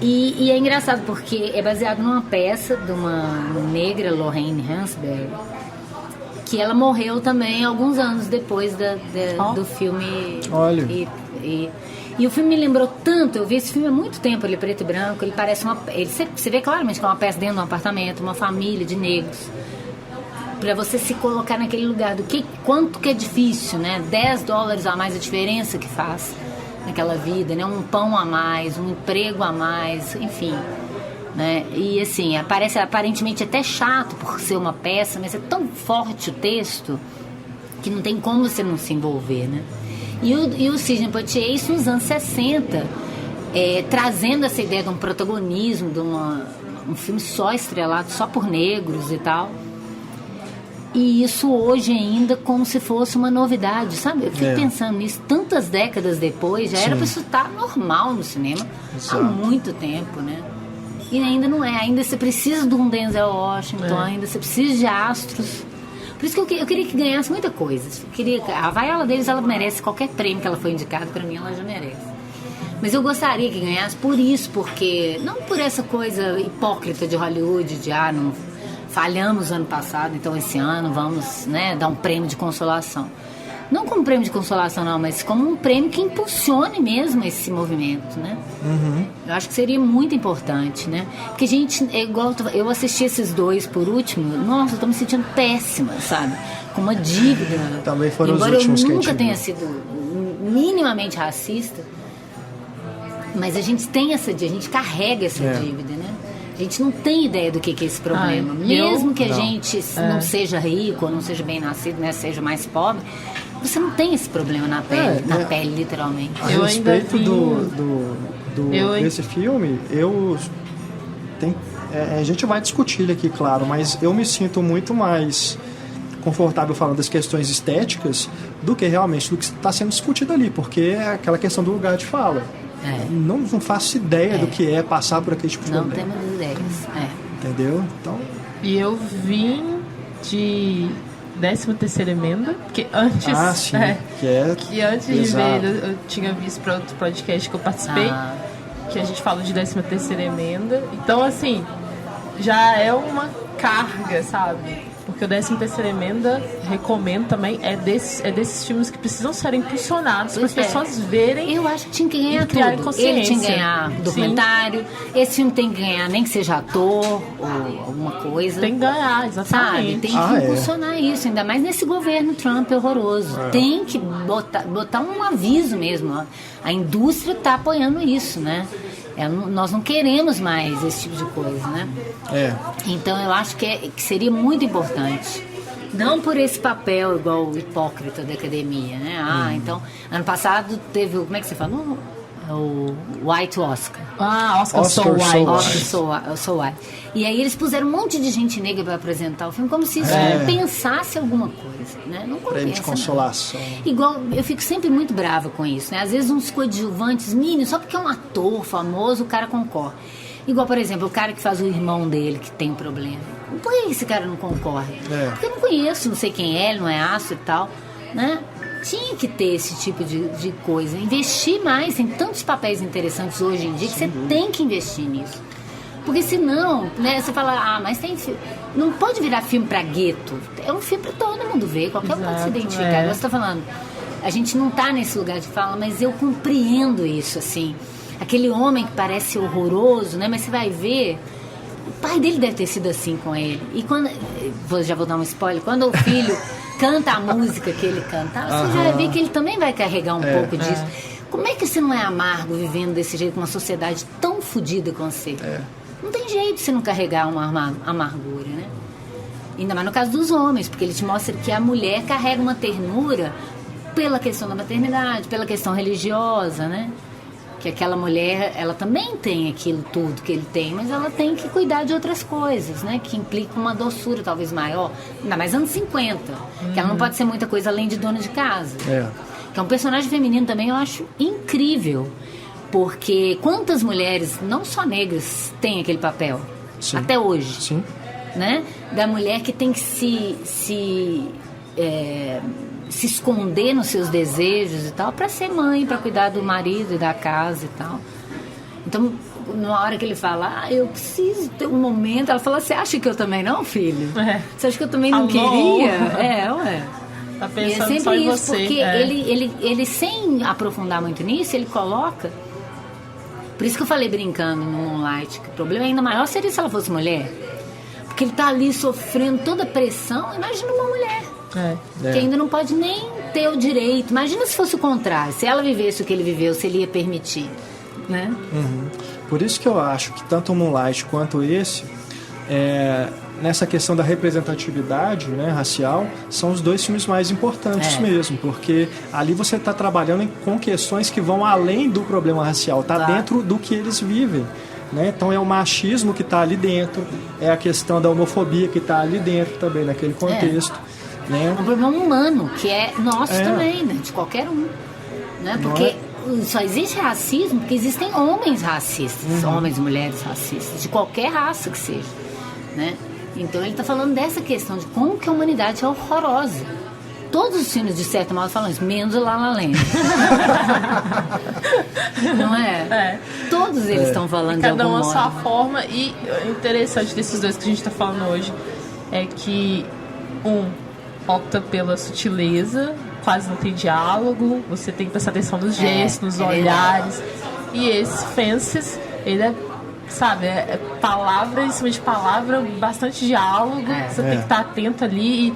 E é engraçado porque é baseado numa peça de uma negra, Lorraine Hansberry, que ela morreu também alguns anos depois do filme. Olha. E o filme me lembrou tanto, eu vi esse filme há muito tempo, ele é preto e branco, ele parece você vê claramente que é uma peça dentro de um apartamento, uma família de negros. Pra você se colocar naquele lugar quanto que é difícil, né? $10 a mais a diferença que faz naquela vida, né? Um pão a mais, um emprego a mais, enfim, né? E assim, parece aparentemente até chato por ser uma peça, mas é tão forte o texto que não tem como você não se envolver, né? E o Sidney Poitier, isso nos anos 60, trazendo essa ideia de um protagonismo, de um filme só estrelado, só por negros e tal. E isso hoje ainda como se fosse uma novidade, sabe? Eu fico pensando nisso, tantas décadas depois, já era pra isso estar normal no cinema. Há muito tempo, né? E ainda não é, ainda você precisa de um Denzel Washington, ainda você precisa de astros. Por isso que eu queria que ganhasse muita coisa. A Viola Davis, ela merece qualquer prêmio que ela foi indicada, pra mim ela já merece. Mas eu gostaria que ganhasse por isso, porque não por essa coisa hipócrita de Hollywood, de não falhamos ano passado, então esse ano vamos, né, dar um prêmio de consolação. Não como prêmio de consolação, não, mas como um prêmio que impulsione mesmo esse movimento, né? Eu acho que seria muito importante, né? Porque a gente, igual eu assisti esses dois por último, nossa, eu tô me sentindo péssima, sabe? Com uma dívida. Também foram Embora os últimos eu que a nunca gente tenha viu. sido minimamente racista, mas a gente tem essa dívida, a gente carrega essa dívida, né? A gente não tem ideia do que é esse problema. Mesmo que a gente não seja rico, ou não seja bem nascido, né, seja mais pobre, você não tem esse problema na pele, literalmente. A Eu respeito ainda desse filme, a gente vai discutir ele aqui, claro, mas eu me sinto muito mais confortável falando das questões estéticas do que realmente do que está sendo discutido ali, porque é aquela questão do lugar de fala. Não faço ideia do que é passar por aquele tipo de Não problema. temos ideias. Entendeu? Então, E eu vim de 13ª emenda, porque antes... sim, que antes de pesado. ver, eu tinha visto para outro podcast que eu participei, que a gente fala de 13ª emenda. Então, assim, já é uma carga, sabe? Porque o 13ª emenda, recomendo também, é desses filmes que precisam ser impulsionados para as pessoas verem. Eu acho que tinha que ganhar e criarem tudo. consciência. Ele tinha que ganhar documentário. Esse filme tem que ganhar, nem que seja ator ou alguma coisa. Tem que ganhar, exatamente. Sabe? Tem que impulsionar isso, ainda mais nesse governo Trump horroroso. Tem que botar um aviso mesmo. Ó. A indústria está apoiando isso, né? Nós não queremos mais esse tipo de coisa, né? Então eu acho que seria muito importante Não por esse papel igual o hipócrita da academia, né? Então, ano passado teve, como é que você fala? O White Oscar. Oscar So White. Oscar So White. E aí eles puseram um monte de gente negra para apresentar o filme, como se isso compensasse alguma coisa, né? Não compensa. Prêmio de consolação. Não. Igual, eu fico sempre muito brava com isso, né? Às vezes uns coadjuvantes mínimos, só porque é um ator famoso, o cara concorre. Igual, por exemplo, o cara que faz o irmão dele, que tem um problema. Por que esse cara não concorre? Porque eu não conheço, não sei quem é, ele não é aço e tal, né? Tinha que ter esse tipo de coisa. Investir mais, tem tantos papéis interessantes hoje em dia que você tem que investir nisso. Porque senão, né, você fala, mas tem filme. Não pode virar filme pra gueto. É um filme pra todo mundo ver, qualquer um pode se identificar. Você tá falando, a gente não tá nesse lugar de fala, mas eu compreendo isso, assim. Aquele homem que parece horroroso, né? Mas você vai ver, o pai dele deve ter sido assim com ele. E quando, já vou dar um spoiler, quando o filho canta a música que ele cantava, você já vê que ele também vai carregar um pouco disso. Como é que você não é amargo vivendo desse jeito com uma sociedade tão fodida com você? Não tem jeito de você não carregar uma amargura, né? Ainda mais no caso dos homens, porque ele te mostra que a mulher carrega uma ternura pela questão da maternidade, pela questão religiosa, né? Que aquela mulher, ela também tem aquilo tudo que ele tem, mas ela tem que cuidar de outras coisas, né? Que implica uma doçura talvez maior, ainda mais anos 50, que ela não pode ser muita coisa além de dona de casa. Que é um personagem feminino também, eu acho incrível, porque quantas mulheres, não só negras, têm aquele papel, até hoje, né? Da mulher que tem que se esconder nos seus desejos e tal, para ser mãe, para cuidar do marido e da casa e tal. Então, na hora que ele fala, eu preciso ter um momento, ela fala, você acha que eu também não, filho? Você acha que eu também não queria? Tá pensando e é sempre só em isso, você. Porque ele, sem aprofundar muito nisso, ele coloca... Por isso que eu falei brincando no Moonlight, que o problema ainda maior seria se ela fosse mulher. Porque ele tá ali sofrendo toda a pressão, imagina uma mulher. Que ainda não pode nem ter o direito. Imagina se fosse o contrário, se ela vivesse o que ele viveu, se ele ia permitir, né? Por isso que eu acho que tanto o Moonlight quanto esse, nessa questão da representatividade, né, racial, são os dois filmes mais importantes mesmo, porque ali você está trabalhando com questões que vão além do problema racial, está dentro do que eles vivem. Né? Então é o machismo que está ali dentro, é a questão da homofobia que está ali dentro também, naquele contexto. Né? É um problema humano, que é nosso também, né? De qualquer um. Né? Porque só existe racismo porque existem homens racistas, homens e mulheres racistas, de qualquer raça que seja. Né? Então ele está falando dessa questão de como que a humanidade é horrorosa. Todos os filmes, de certo modo, falam isso, menos o La La Land. Não é? Todos eles estão falando de algum modo. Cada um a sua forma. E o interessante desses dois que a gente está falando hoje é que opta pela sutileza, quase não tem diálogo, você tem que prestar atenção nos gestos, nos olhares. E esse Fences, ele é palavra em cima de palavra, bastante diálogo, você tem que estar atento ali e,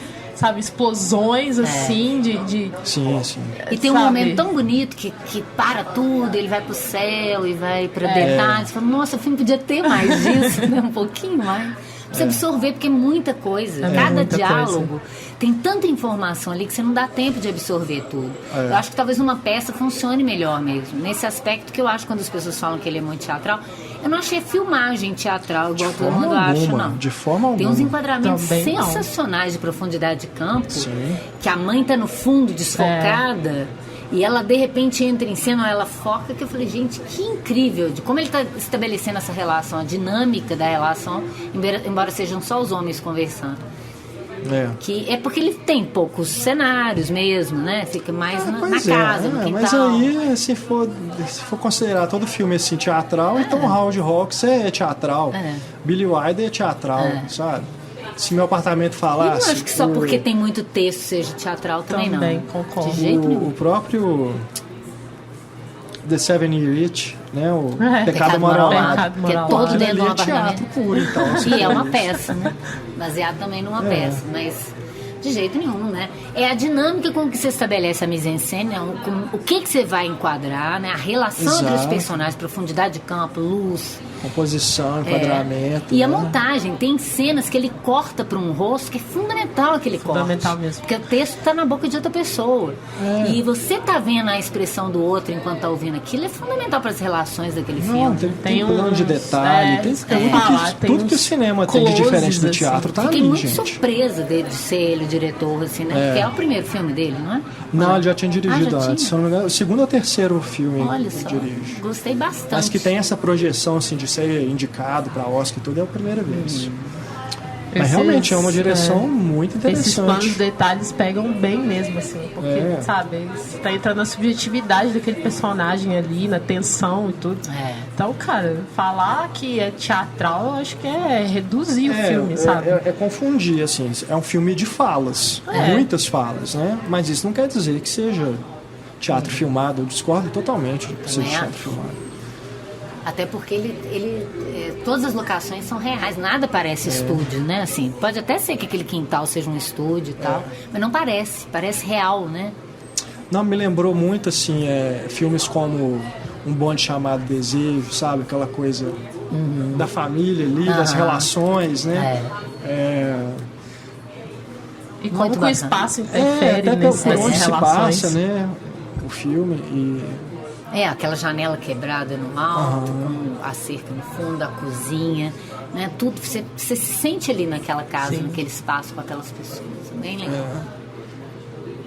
explosões assim de... Sim. E tem um momento tão bonito que para tudo, ele vai pro céu e vai pra deitar, você fala, nossa, o filme podia ter mais disso, né? Um pouquinho mais. Pra você absorver, porque é muita coisa. Cada muita diálogo coisa. Tem tanta informação ali que você não dá tempo de absorver tudo. Eu acho que talvez uma peça funcione melhor mesmo. Nesse aspecto que eu acho, quando as pessoas falam que ele é muito teatral, eu não achei filmagem teatral igual todo mundo acha, não. De forma alguma. Tem uns enquadramentos Também sensacionais de profundidade de campo, que a mãe tá no fundo, desfocada, e ela de repente entra em cena, ela foca, que eu falei, gente, que incrível, de como ele tá estabelecendo essa relação, a dinâmica da relação, embora sejam só os homens conversando. Que é porque ele tem poucos cenários mesmo, né? Fica mais na casa, no quintal. Mas aí, se for considerar todo filme assim, teatral, então Howard Hawks é teatral. Billy Wilder é teatral, sabe? Se meu apartamento falasse... Eu não acho que só porque tem muito texto seja teatral também não. Também, concordo. De jeito nenhum. O próprio The Seven Year Itch, né? O Pecado Moral. Que é todo dentro de um teatro apartamento. puro, então. E é uma peça, né? Baseado também numa peça. De jeito nenhum, né? É a dinâmica com que você estabelece a mise-en-scène, né? O que você vai enquadrar, né? A relação entre os personagens, profundidade de campo, luz... Composição, enquadramento. E a montagem, tem cenas que ele corta para um rosto que é fundamental aquele corte. Fundamental mesmo. Porque o texto tá na boca de outra pessoa. E você tá vendo a expressão do outro enquanto tá ouvindo aquilo, é fundamental para as relações daquele filme. Tem um plano de detalhe, tudo que o cinema tem de diferente do teatro tá Fiquei ali, muito gente. surpresa de ser ele o diretor, assim, né? Porque é o primeiro filme dele, não é? Não, ele já tinha dirigido já antes. Se eu não me engano, o segundo ou terceiro filme Olha que só, ele dirige. gostei bastante. Mas que tem essa projeção assim, de ser indicado para Oscar e tudo, é a primeira vez. Mas realmente é uma direção muito interessante. Esses planos detalhes pegam bem mesmo, assim, porque, sabe, você tá entrando na subjetividade daquele personagem ali, na tensão e tudo. Então, cara, falar que é teatral, eu acho que é reduzir o filme, sabe? É confundir, assim, é um filme de falas, muitas falas, né? Mas isso não quer dizer que seja teatro filmado, eu discordo totalmente de que seja teatro filmado. Até porque todas as locações são reais, nada parece estúdio, né? Assim, pode até ser que aquele quintal seja um estúdio e tal, mas não parece real, né? Não, me lembrou muito, assim, filmes como Um Bonde Chamado Desejo, sabe? Aquela coisa da família ali, das relações, né? E como que o espaço interfere nessas onde relações. se passa, né? O filme e... aquela janela quebrada no alto, com a cerca no fundo, a cozinha, né? Tudo, você se sente ali naquela casa, naquele espaço com aquelas pessoas. Bem legal.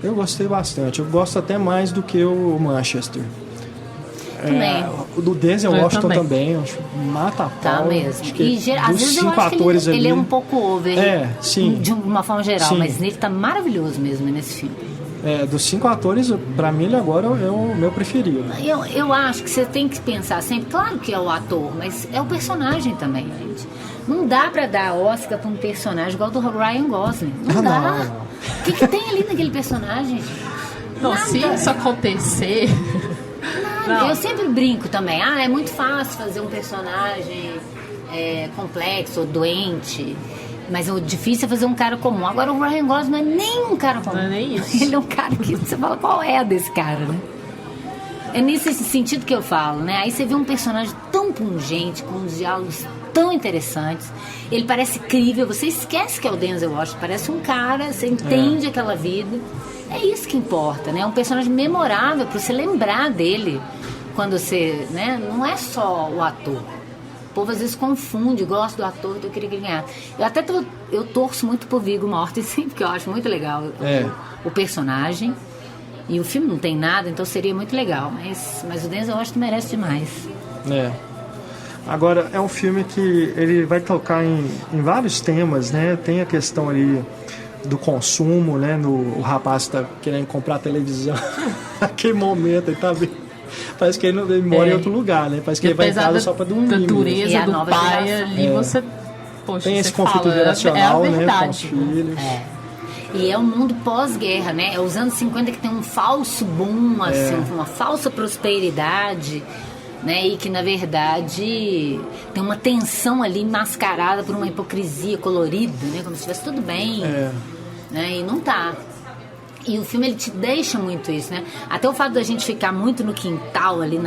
Eu gostei bastante. Eu gosto até mais do que o Manchester. Também. O do Denzel Washington também. Acho, mata a pau. Tá mesmo. Acho que E às vezes eu acho que ele é um pouco over. Sim. De uma forma geral. Sim. Mas ele tá maravilhoso mesmo nesse filme. Dos 5 atores, pra mim ele agora é o meu preferido. Eu acho que você tem que pensar sempre, claro que é o ator, mas é o personagem também, gente. Não dá pra dar Oscar pra um personagem igual do Ryan Gosling. Não dá. Não. O que tem ali naquele personagem, gente? Não, Nada. se isso acontecer... Nada. Eu sempre brinco também. É muito fácil fazer um personagem complexo ou doente. Mas o difícil é fazer um cara comum. Agora o Ryan Gosling não é nem um cara comum. Não é nem isso. Ele é um cara que você fala, qual é a desse cara, né? É nesse sentido que eu falo, né? Aí você vê um personagem tão pungente, com uns diálogos tão interessantes. Ele parece crível, você esquece que é o Denzel Washington. Parece um cara, você entende aquela vida. É isso que importa, né? É um personagem memorável para você lembrar dele quando você, né? Não é só o ator. O povo às vezes confunde, gosta do ator, então eu queria que ele ganhasse. Eu torço muito por Viggo Mortensen, porque eu acho muito legal o personagem. E o filme não tem nada, então seria muito legal. Mas o Denzel Washington merece demais. Agora, é um filme que ele vai tocar em vários temas, né? Tem a questão ali do consumo, né? O rapaz está querendo comprar televisão. Naquele momento, ele tá vendo. Parece que ele mora em outro lugar, né? Parece que ele vai em casa só pra dormir. Da dureza do pai geração. ali, você... Poxa, tem esse conflito fala, geracional, né? Com os filhos. E é um mundo pós-guerra, né? É os anos 50 que tem um falso boom, assim, uma falsa prosperidade, né? E que, na verdade, tem uma tensão ali mascarada por uma hipocrisia colorida, né? Como se estivesse tudo bem, né? E não tá. E o filme, ele te deixa muito isso, né? Até o fato da gente ficar muito no quintal ali,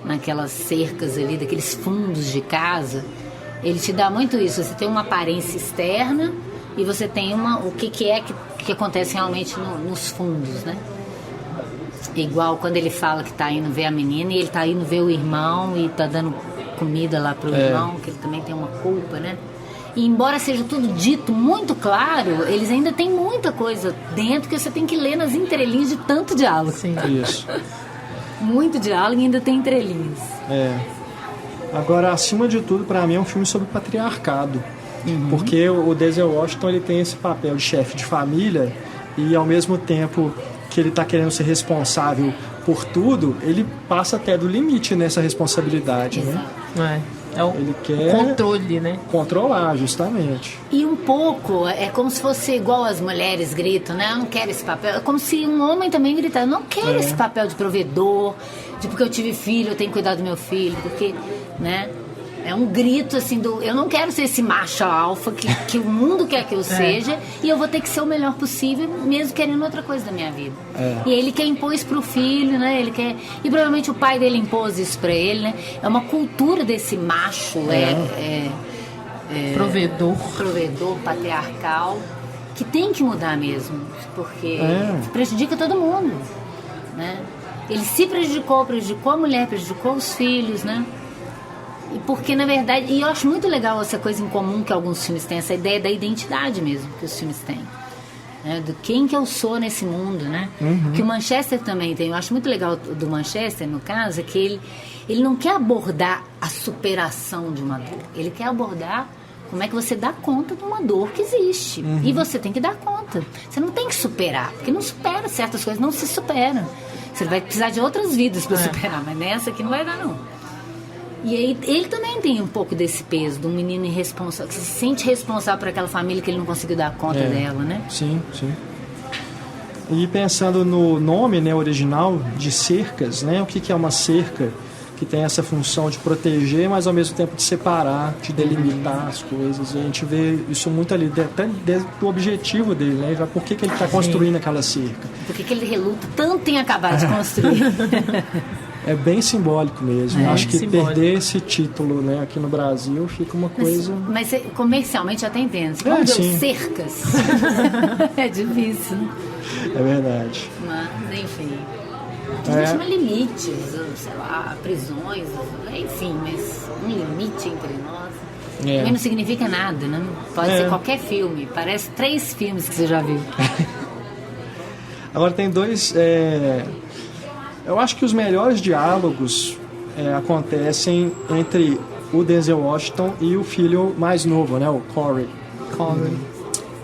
naquelas cercas ali, daqueles fundos de casa, ele te dá muito isso. Você tem uma aparência externa e você tem o que acontece realmente nos fundos, né? Igual quando ele fala que tá indo ver a menina e ele tá indo ver o irmão e tá dando comida lá pro irmão, que ele também tem uma culpa, né? E embora seja tudo dito muito claro, eles ainda têm muita coisa dentro que você tem que ler nas entrelinhas de tanto diálogo. Sim. Isso. Muito diálogo e ainda tem entrelinhas. Agora, acima de tudo, pra mim é um filme sobre patriarcado. Porque o Denzel Washington, ele tem esse papel de chefe de família e, ao mesmo tempo que ele tá querendo ser responsável por tudo, ele passa até do limite nessa responsabilidade, né? É o controle, né? Controlar, justamente. E um pouco, é como se fosse igual as mulheres gritam, né? Eu não quero esse papel. É como se um homem também gritasse, eu não quero esse papel de provedor, de porque eu tive filho, eu tenho que cuidar do meu filho, porque, né? É um grito assim eu não quero ser esse macho alfa que o mundo quer que eu seja, e eu vou ter que ser o melhor possível, mesmo querendo outra coisa da minha vida. E ele quer impor isso pro filho, né? Ele quer, e provavelmente o pai dele impôs isso pra ele, né? É uma cultura desse macho provedor patriarcal, que tem que mudar mesmo, porque prejudica todo mundo, né? Ele se prejudicou a mulher, prejudicou os filhos, né? E porque, na verdade, e eu acho muito legal essa coisa em comum que alguns filmes têm, essa ideia da identidade mesmo que os filmes têm, né? Do quem que eu sou nesse mundo, né? Que o Manchester também tem. Eu acho muito legal do Manchester, no caso, é que ele não quer abordar a superação de uma dor, ele quer abordar como é que você dá conta de uma dor que existe. E você tem que dar conta. Você não tem que superar, porque não supera certas coisas, não se superam. Você vai precisar de outras vidas para superar, mas nessa aqui não vai dar, não. E aí ele também tem um pouco desse peso, de um menino irresponsável, que se sente responsável por aquela família que ele não conseguiu dar conta dela, né? Sim, sim. E pensando no nome, né, original, de cercas, né? O que é uma cerca? Que tem essa função de proteger, mas ao mesmo tempo de separar, de delimitar as coisas. E a gente vê isso muito ali, até do objetivo dele, né? Já por que ele está construindo aquela cerca. Por que ele reluta tanto em acabar de construir? É bem simbólico mesmo. Acho que perder esse título, né, aqui no Brasil fica uma coisa... Mas comercialmente eu até entendo. Como deu cercas? É difícil. É verdade. Mas, enfim... A gente chama limites, sei lá, prisões, enfim, mas um limite entre nós também não significa nada, né? Pode ser qualquer filme, parece 3 filmes que você já viu. Agora tem 2... Eu acho que os melhores diálogos acontecem entre o Denzel Washington e o filho mais novo, né? O Corey.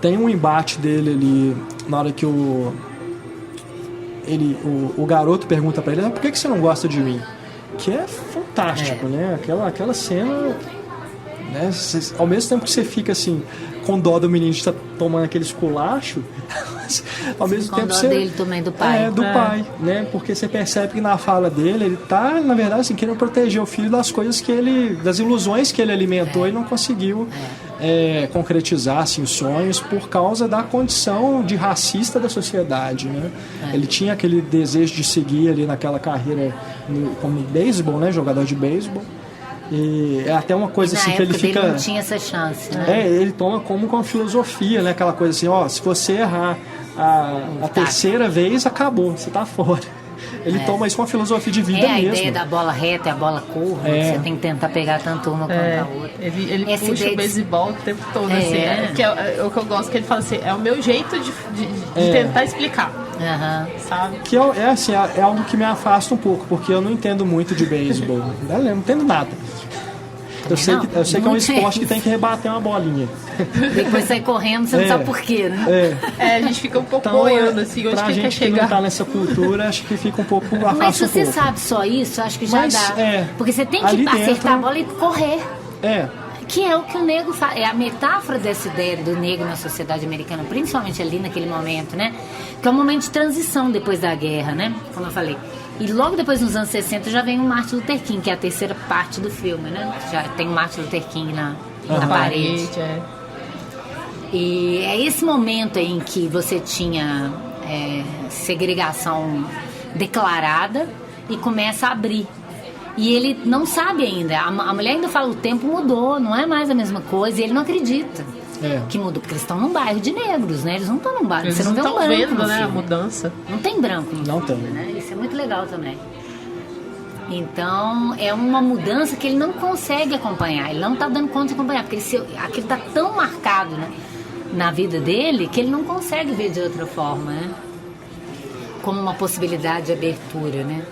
Tem um embate dele ali na hora que o garoto pergunta pra ele, por que você não gosta de mim? Que é fantástico, né? Aquela cena, né? Ao mesmo tempo que você fica assim, com dó do menino de estar tomando aquele esculacho, ao mesmo tempo você... dele também, do pai. Do pai, né? Porque você percebe que na fala dele, ele tá, na verdade, assim, querendo proteger o filho das coisas das ilusões que ele alimentou e não conseguiu concretizar, assim, sonhos por causa da condição de racista da sociedade, né? Ele tinha aquele desejo de seguir ali naquela carreira como beisebol, né? Jogador de beisebol. E é até uma coisa assim que ele fica... Ele não tinha essa chance, né? Ele toma como com filosofia, né? Aquela coisa assim, se você errar a terceira vez, acabou, você tá fora. Ele toma isso com uma filosofia de vida mesmo. A ideia da bola reta e a bola curva, que você tem que tentar pegar tanto uma quanto a outra. Ele puxa o beisebol o tempo todo, assim. Que é o que eu gosto, que ele fala assim, é o meu jeito de tentar explicar. Sabe? Que é algo que me afasta um pouco, porque eu não entendo muito de beisebol. Eu não entendo nada. Eu sei que é um esporte que tem que rebater uma bolinha. Depois sai correndo, você não sabe por quê, né? A gente fica um pouco boiando, assim, onde que quer chegar. Pra gente que não tá nessa cultura, acho que fica um pouco afastado. Mas se você sabe só isso, acho que já dá. Porque você tem que acertar a bola e correr. Que é o que o negro faz. É a metáfora dessa ideia do negro na sociedade americana, principalmente ali naquele momento, né? Que é um momento de transição depois da guerra, né? Como eu falei. E logo depois, nos anos 60, já vem o Martin Luther King, que é a terceira parte do filme, né? Já tem o Martin Luther King na parede. E é esse momento em que você tinha segregação declarada e começa a abrir. E ele não sabe ainda. A mulher ainda fala, o tempo mudou, não é mais a mesma coisa, e ele não acredita. Que mudou, porque eles estão num bairro de negros, né? Eles não estão num bairro, eles você não vê um branco vendo, né, a mudança. Não tem branco no não filme, tem. né? Isso é muito legal também. Então, é uma mudança que ele não consegue acompanhar, ele não está dando conta de acompanhar, porque aquilo está tão marcado, né, na vida dele, que ele não consegue ver de outra forma, né? Como uma possibilidade de abertura, né?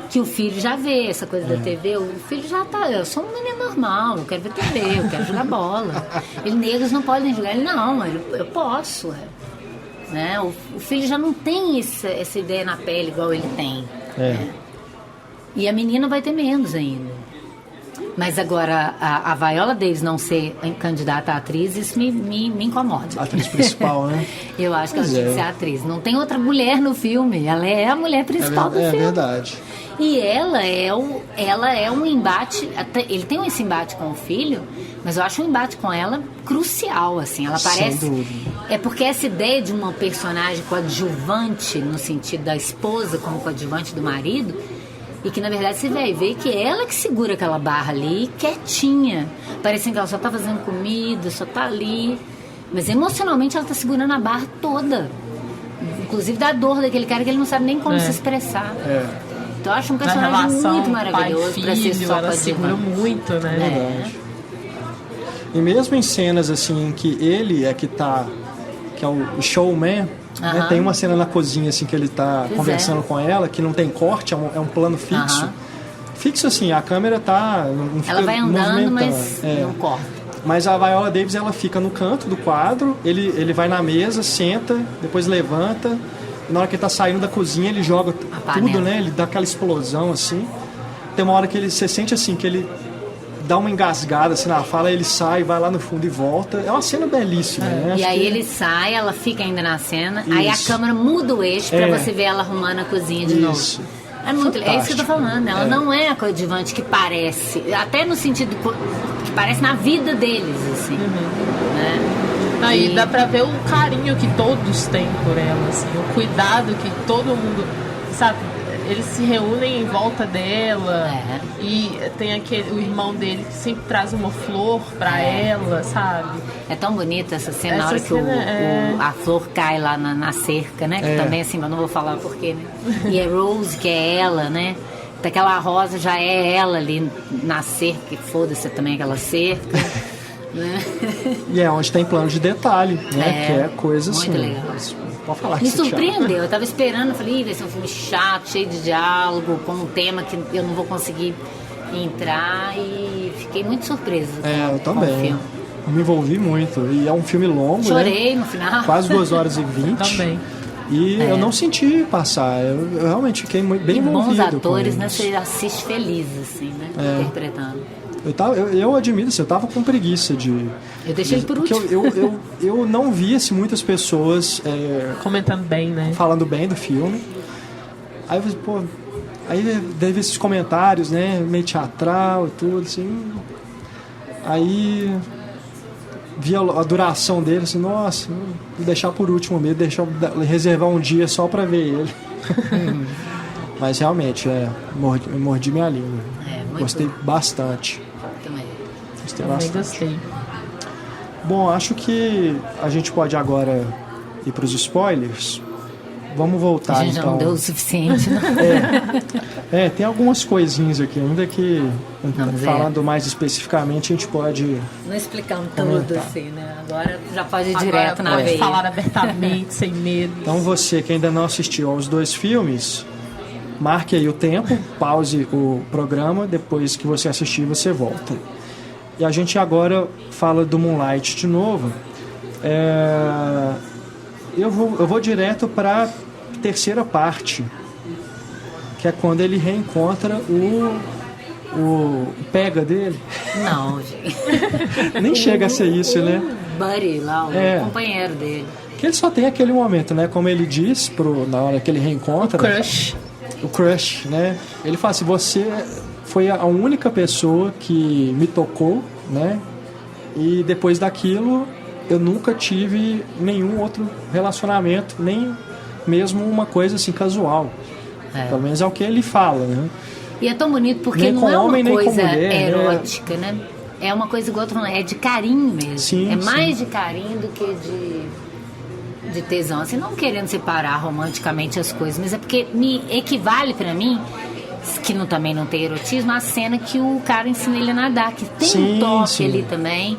Que o filho já vê essa coisa da TV, o filho já tá, eu sou um menino normal, eu quero ver TV, eu quero jogar bola. Negros não podem jogar, ele não, eu posso. Né? O filho já não tem essa ideia na pele igual ele tem. Né? E a menina vai ter menos ainda. Mas agora, a Viola Davis não ser candidata a atriz, isso me incomoda. A atriz principal, né? Eu acho que ela tinha que ser atriz. Não tem outra mulher no filme, ela é a mulher principal do filme. É verdade. E ela é um embate, ele tem esse embate com o filho, mas eu acho um embate com ela crucial, assim, ela parece... Sem dúvida. É porque essa ideia de uma personagem coadjuvante, no sentido da esposa como coadjuvante do marido, e que na verdade você vai ver que é ela que segura aquela barra ali, quietinha, parecendo que ela só tá fazendo comida, só tá ali, mas emocionalmente ela tá segurando a barra toda, inclusive da dor daquele cara que ele não sabe nem como se expressar. Então eu acho um personagem muito maravilhoso para ser só ela segura coadjuvante. muito, né? Verdade. E mesmo em cenas assim em que ele é que tá, que é o showman, né, tem uma cena na cozinha assim que ele tá conversando com ela, que não tem corte, é um plano fixo. Fixo assim, a câmera tá, não fica ela vai andando, movimentando. mas não corta. Mas a Viola Davis, ela fica no canto do quadro, ele vai na mesa, senta, depois levanta, e na hora que ele tá saindo da cozinha, ele joga tudo, né? Ele dá aquela explosão assim. Tem uma hora que você sente assim, que ele dá uma engasgada assim na fala, ele sai, vai lá no fundo e volta. É uma cena belíssima, né? E Acho aí que... ele sai, ela fica ainda na cena, Isso. aí a câmera muda o eixo pra você ver ela arrumando a cozinha de novo. É muito legal, é isso que eu tô falando. Ela não é a coadjuvante que parece, até no sentido que parece na vida deles, assim. Né? Aí dá pra ver o carinho que todos têm por ela, assim, o cuidado que todo mundo, sabe? Eles se reúnem em volta dela e tem o irmão dele que sempre traz uma flor pra ela, sabe? É tão bonita essa cena, na hora que a flor cai lá na cerca, né? Que também, assim, eu não vou falar porquê, né? E é Rose, que é ela, né? Aquela rosa já é ela ali na cerca, que foda-se também aquela cerca. Né? E é onde tem plano de detalhe, né? Que é coisa assim. Muito legal. Pode falar que Me você surpreendeu, eu tava esperando, eu falei, vai ser um filme chato, cheio de diálogo, com um tema que eu não vou conseguir entrar, e fiquei muito surpresa eu com também. o filme. Eu me envolvi muito. E é um filme longo, Chorei né? no final. Quase 2h20. Também. E eu não senti passar. Eu realmente fiquei bem envolvido. E bons atores, com né? eles. Você assiste feliz, assim, né? Interpretando. Eu admito, assim, eu tava com preguiça de... Eu deixei por último. Porque eu não vi assim, muitas pessoas comentando bem, né? falando bem do filme. Aí eu falei, pô... Aí teve esses comentários, né? Meio teatral e tudo, assim. Aí... Vi a duração dele, assim, nossa... Vou deixar por último mesmo, reservar um dia só pra ver ele. Mas realmente, mordi minha língua. Gostei bastante. Também. Gostei Também bastante. gostei. Bom, acho que a gente pode agora ir para os spoilers. Vamos voltar, A gente já então. não deu o suficiente, né? Tem algumas coisinhas aqui ainda que, Vamos ver. falando mais especificamente, a gente pode... Não explicando Comentar. tudo assim, né? Agora já pode ir Agora direto na pode veia. falar abertamente, sem medo. Então você que ainda não assistiu aos 2 filmes, marque aí o tempo, pause o programa, depois que você assistir você volta. E a gente agora fala do Moonlight de novo. Eu vou direto para a terceira parte, que é quando ele reencontra o pega dele. Não, gente. Nem chega a ser isso, né? Buddy lá, o companheiro dele. Que ele só tem aquele momento, né? Como ele diz na hora que ele reencontra. O crush, né? Ele fala assim, você foi a única pessoa que me tocou, né? E depois daquilo, eu nunca tive nenhum outro relacionamento, nem mesmo uma coisa assim casual. Pelo menos é o que ele fala, né? E é tão bonito porque Nem não com é uma homem, nem com coisa mulher, erótica, né? É uma coisa igual eu tô falando, é de carinho mesmo. Sim, é mais de carinho do que de tesão. Assim, não querendo separar romanticamente as coisas, mas é porque me equivale pra mim, que também não tem erotismo, a cena que o cara ensina ele a nadar, que tem um toque ali também,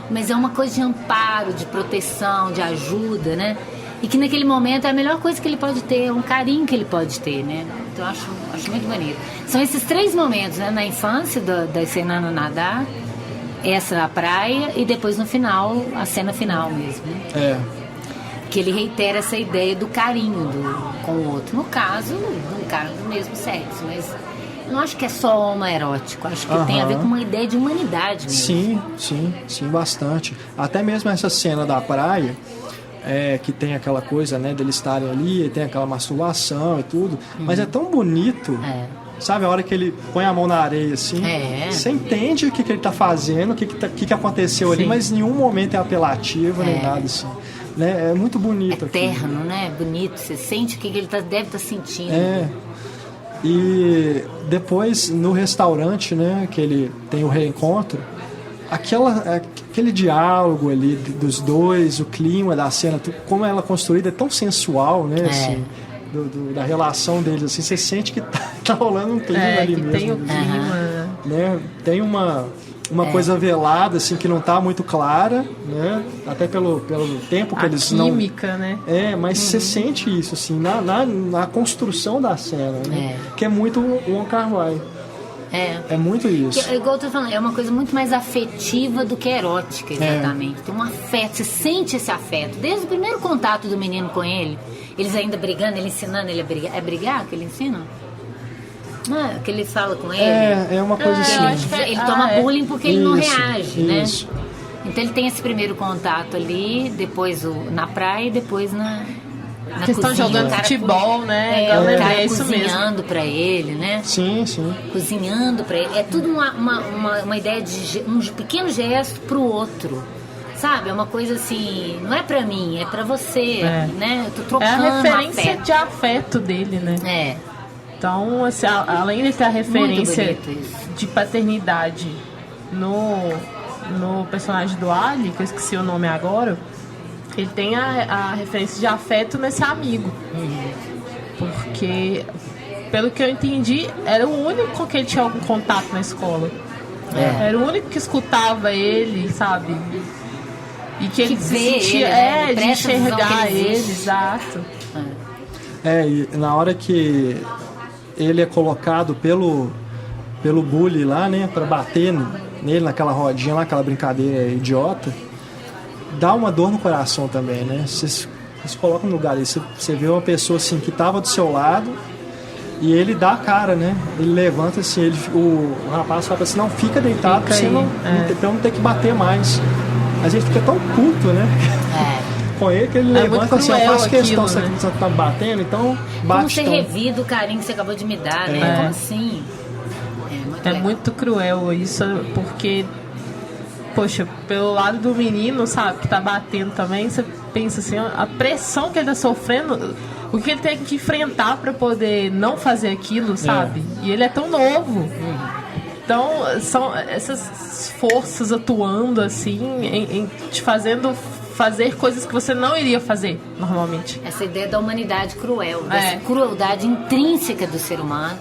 mas é uma coisa de amparo, de proteção, de ajuda, né? E que naquele momento é a melhor coisa que ele pode ter, um carinho que ele pode ter, né? Então eu acho muito bonito. São esses 3 momentos, né? Na infância, da ensinando a nadar, essa na praia e depois no final, a cena final mesmo, né? Que ele reitera essa ideia do carinho com o outro. No caso, um cara do mesmo sexo, mas eu não acho que é só homoerótico, acho que tem a ver com uma ideia de humanidade mesmo. Sim, bastante. Até mesmo essa cena da praia, que tem aquela coisa, né, deles estarem ali, tem aquela masturbação e tudo, mas é tão bonito Sabe, a hora que ele põe a mão na areia, assim, você entende o que ele tá fazendo, o que aconteceu ali, mas em nenhum momento é apelativo, nem nada, assim. Né? É muito bonito. Eterno, né? Bonito. Você sente o que ele deve estar sentindo. E depois, no restaurante, né, que ele tem o reencontro, aquele diálogo ali dos dois, o clima da cena, como ela é construída é tão sensual, né, assim, da relação deles, assim, você sente que tá rolando um clima ali mesmo. Tem o clima, né? Tem uma coisa velada, assim, que não tá muito clara, né? Até pelo tempo que eles não... química, né? Mas você sente isso, assim, na construção da cena, né? Que é muito Wong Kar-wai. É muito isso. Igual eu tô falando, é uma coisa muito mais afetiva do que erótica, exatamente. Tem um afeto, você sente esse afeto. Desde o primeiro contato do menino com ele, eles ainda brigando, ele ensinando ele a brigar. É brigar que ele ensina? Não é que ele fala com ele? É uma coisa assim. Ele toma bullying porque ele não reage, né? Isso. Então ele tem esse primeiro contato ali, depois na praia e depois na questão cozinha, jogando futebol, né? O cara isso cozinhando mesmo. pra ele, né? Sim. Cozinhando pra ele. É tudo uma ideia de um pequeno gesto pro outro. Sabe? É uma coisa assim, não é pra mim, é pra você, né? Eu tô trocando a referência afeto. De afeto dele, né? Então, assim, além de ter a referência de paternidade no personagem do Ali, que eu esqueci o nome agora, ele tem a referência de afeto nesse amigo. Porque, pelo que eu entendi, era o único com que ele tinha algum contato na escola. Era o único que escutava ele, sabe? E que ele se sentia, ele, né? de enxergar ele, exato. E na hora que ele é colocado pelo bully lá, né, pra bater nele naquela rodinha lá, aquela brincadeira idiota, dá uma dor no coração também, né? Você se coloca no lugar ali, você vê uma pessoa assim que tava do seu lado e ele dá a cara, né? Ele levanta assim, o rapaz fala assim, não, fica deitado pra você não ter que bater mais. A gente fica tão puto, né? Com ele que ele levanta assim, eu faço questão, você tá me batendo, então bate. Como você revida o carinho que você acabou de me dar, né? Como assim? Muito cruel isso, porque, poxa, pelo lado do menino, sabe, que tá batendo também, você pensa assim, a pressão que ele tá sofrendo, o que ele tem que enfrentar pra poder não fazer aquilo, sabe? E ele é tão novo. Então, são essas forças atuando assim, te fazendo fazer coisas que você não iria fazer normalmente. Essa ideia da humanidade cruel, dessa crueldade intrínseca do ser humano,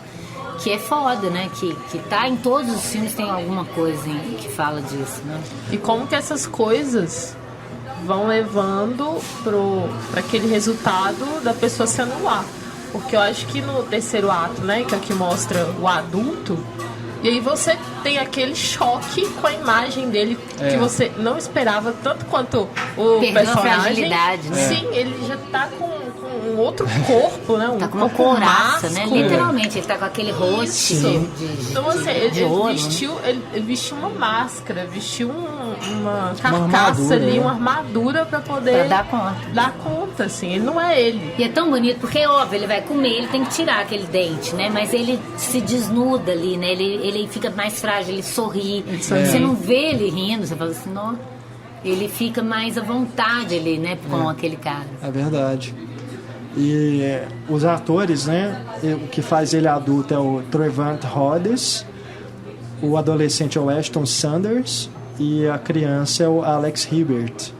que é foda, né? Que tá em todos os filmes, tem alguma coisa que fala disso, né? E como que essas coisas vão levando para aquele resultado da pessoa se anular. Porque eu acho que no terceiro ato, né, que é o que mostra o adulto, e aí você tem aquele choque com a imagem dele que você não esperava, tanto quanto o perdeu personagem. A fragilidade, né? Sim, ele já tá com um outro corpo, né? Tá com uma couraça, né? Literalmente, ele tá com aquele rosto de então, assim, ele vestiu uma máscara, vestiu uma carcaça ali, uma armadura pra poder dar conta, assim. Ele não é ele. E é tão bonito, porque é óbvio, ele vai comer, ele tem que tirar aquele dente, né? Mas ele se desnuda ali, né? Ele fica mais frágil, ele sorri. Você não vê ele rindo, você fala assim, não. Ele fica mais à vontade ali, né? Com aquele cara. É verdade. E os atores, né? O que faz ele adulto é o Trevant Rhodes, o adolescente é o Ashton Sanders e a criança é o Alex Hibbert.